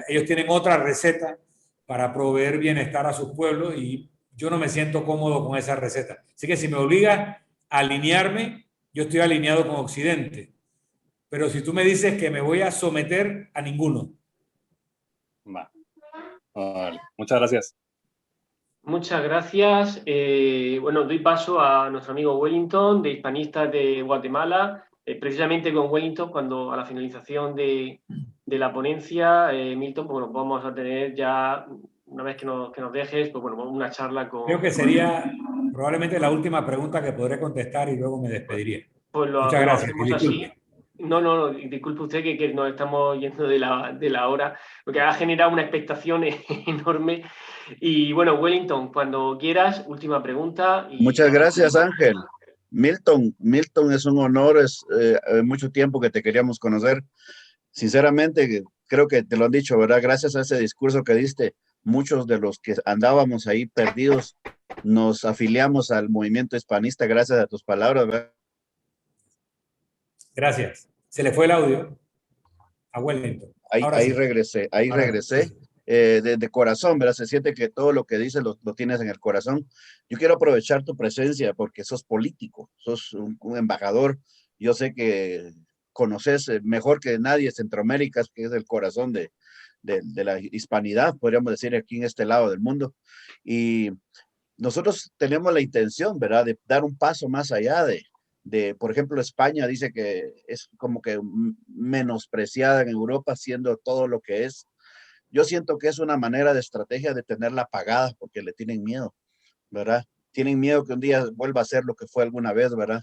Ellos tienen otra receta para proveer bienestar a sus pueblos y yo no me siento cómodo con esa receta. Así que si me obliga a alinearme, yo estoy alineado con Occidente. Pero si tú me dices que me voy a someter, a ninguno. Va. Vale. Muchas gracias. Muchas gracias. Bueno, doy paso a nuestro amigo Wellington, de Hispanistas de Guatemala. Precisamente con Wellington, cuando a la finalización de la ponencia, Milton, pues bueno, vamos a tener ya, una vez que nos dejes, pues bueno, una charla con... Creo que sería probablemente la última pregunta que podré contestar y luego me despediría. Pues muchas gracias. Así. No, disculpe usted que nos estamos yendo de la hora, porque ha generado una expectación enorme. Y bueno, Wellington, cuando quieras, última pregunta. Muchas gracias, Ángel. Milton, es un honor, es mucho tiempo que te queríamos conocer. Sinceramente, creo que te lo han dicho, ¿verdad? Gracias a ese discurso que diste, muchos de los que andábamos ahí perdidos nos afiliamos al movimiento hispanista gracias a tus palabras, ¿verdad? Gracias. Se le fue el audio a Wellington. Ahí regresé. De corazón, ¿verdad? Se siente que todo lo que dices lo tienes en el corazón. Yo quiero aprovechar tu presencia porque sos político, sos un embajador. Yo sé que conoces mejor que nadie Centroamérica, que es el corazón de la hispanidad, podríamos decir, aquí en este lado del mundo. Y nosotros tenemos la intención, ¿verdad?, de dar un paso más allá por ejemplo, España dice que es como que menospreciada en Europa, siendo todo lo que es. Yo siento que es una manera de estrategia de tenerla apagada porque le tienen miedo, ¿verdad? Tienen miedo que un día vuelva a ser lo que fue alguna vez, ¿verdad?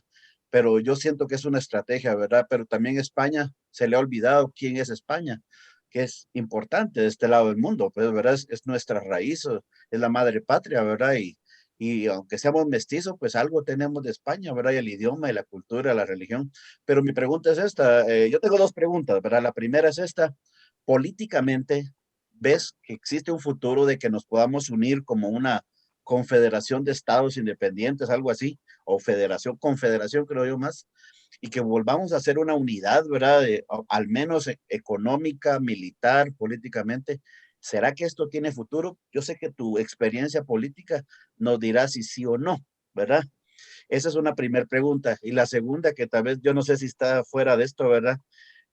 Pero yo siento que es una estrategia, ¿verdad? Pero también España, se le ha olvidado quién es España, que es importante de este lado del mundo, pues, ¿verdad? Es nuestra raíz, es la madre patria, ¿verdad? Y aunque seamos mestizos, pues algo tenemos de España, ¿verdad? Y el idioma, y la cultura, la religión. Pero mi pregunta es esta, yo tengo dos preguntas, ¿verdad? La primera es esta. políticamente, ¿ves que existe un futuro de que nos podamos unir como una confederación de estados independientes, algo así, o federación, confederación creo yo más, y que volvamos a hacer una unidad, ¿verdad? Al menos económica, militar, políticamente? ¿Será que esto tiene futuro? Yo sé que tu experiencia política nos dirá si sí o no, ¿verdad? Esa es una primera pregunta. Y la segunda, que tal vez yo no sé si está fuera de esto, ¿verdad?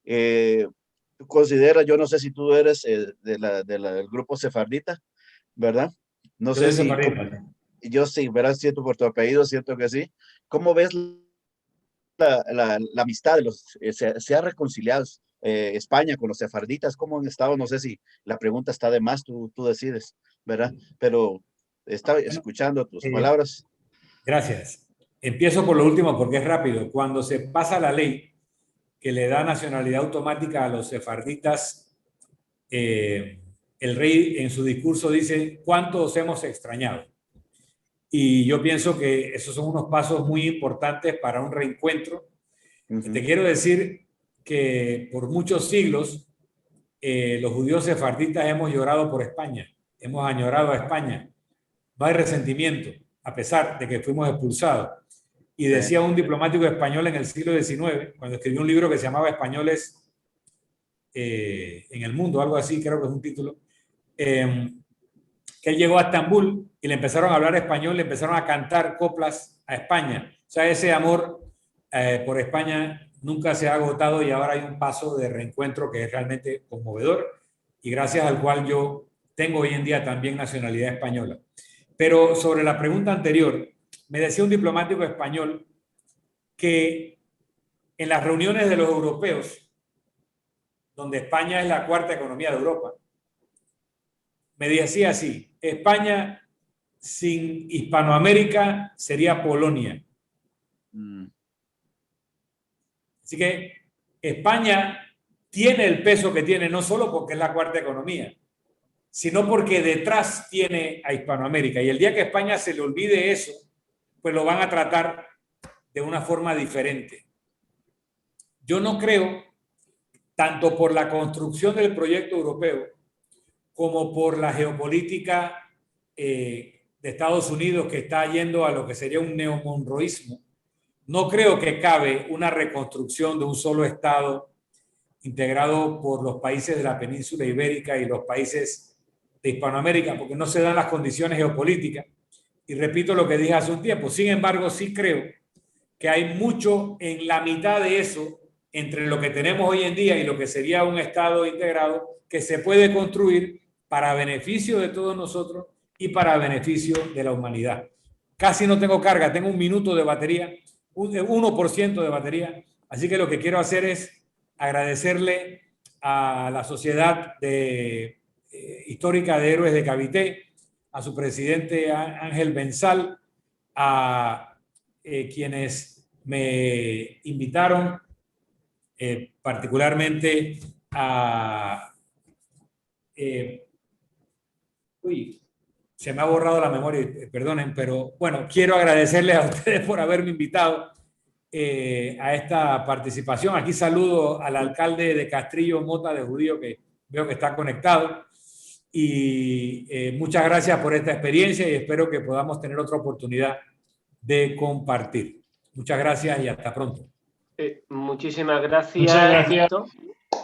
Tú consideras, yo no sé si tú eres del grupo sefardita, ¿verdad? No sé si... Yo sí, ¿verdad? Siento por tu apellido, siento que sí. ¿Cómo ves la amistad de los... se ha reconciliado España con los sefarditas? ¿Cómo han estado? No sé si la pregunta está de más, tú decides, ¿verdad? Pero estaba escuchando tus palabras. Gracias. Empiezo por lo último porque es rápido. Cuando se pasa la ley que le da nacionalidad automática a los sefarditas, el rey en su discurso dice: ¿cuánto os hemos extrañado? Y yo pienso que esos son unos pasos muy importantes para un reencuentro. Te quiero decir que por muchos siglos los judíos sefarditas hemos llorado por España, hemos añorado a España. No hay resentimiento, a pesar de que fuimos expulsados. Y decía un diplomático español en el siglo XIX, cuando escribió un libro que se llamaba Españoles en el Mundo, algo así, creo que es un título, que él llegó a Estambul y le empezaron a hablar español, le empezaron a cantar coplas a España. O sea, ese amor por España nunca se ha agotado y ahora hay un paso de reencuentro que es realmente conmovedor y gracias al cual yo tengo hoy en día también nacionalidad española. Pero sobre la pregunta anterior, me decía un diplomático español que en las reuniones de los europeos, donde España es la cuarta economía de Europa, me decía así: España sin Hispanoamérica sería Polonia. Así que España tiene el peso que tiene no solo porque es la cuarta economía, sino porque detrás tiene a Hispanoamérica. Y el día que a España se le olvide eso, pues lo van a tratar de una forma diferente. Yo no creo, tanto por la construcción del proyecto europeo como por la geopolítica de Estados Unidos, que está yendo a lo que sería un neomonroísmo, no creo que cabe una reconstrucción de un solo Estado integrado por los países de la península ibérica y los países de Hispanoamérica, porque no se dan las condiciones geopolíticas. Y repito lo que dije hace un tiempo. Sin embargo, sí creo que hay mucho en la mitad de eso, entre lo que tenemos hoy en día y lo que sería un Estado integrado, que se puede construir para beneficio de todos nosotros y para beneficio de la humanidad. Casi no tengo carga, tengo 1 minuto de batería, 1% de batería. Así que lo que quiero hacer es agradecerle a la Sociedad Histórica de Héroes de Cavité, a su presidente Ángel Benzal, a quienes me invitaron, particularmente a... se me ha borrado la memoria, perdonen, pero bueno, quiero agradecerles a ustedes por haberme invitado a esta participación. Aquí saludo al alcalde de Castrillo Mota de Judío, que veo que está conectado. Y muchas gracias por esta experiencia y espero que podamos tener otra oportunidad de compartir. Muchas gracias y hasta pronto. Muchísimas gracias. Muchas gracias.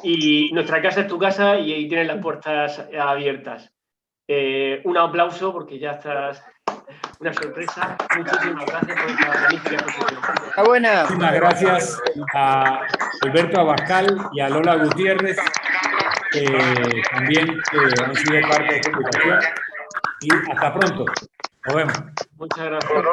Y nuestra casa es tu casa y ahí tienes las puertas abiertas. Un aplauso porque ya estás... Una sorpresa. Muchísimas gracias por esta magnífica exposición. Muchísimas gracias a Alberto Abascal y a Lola Gutiérrez, también que han sido parte de esta invitación. Y hasta pronto. Nos vemos. Muchas gracias.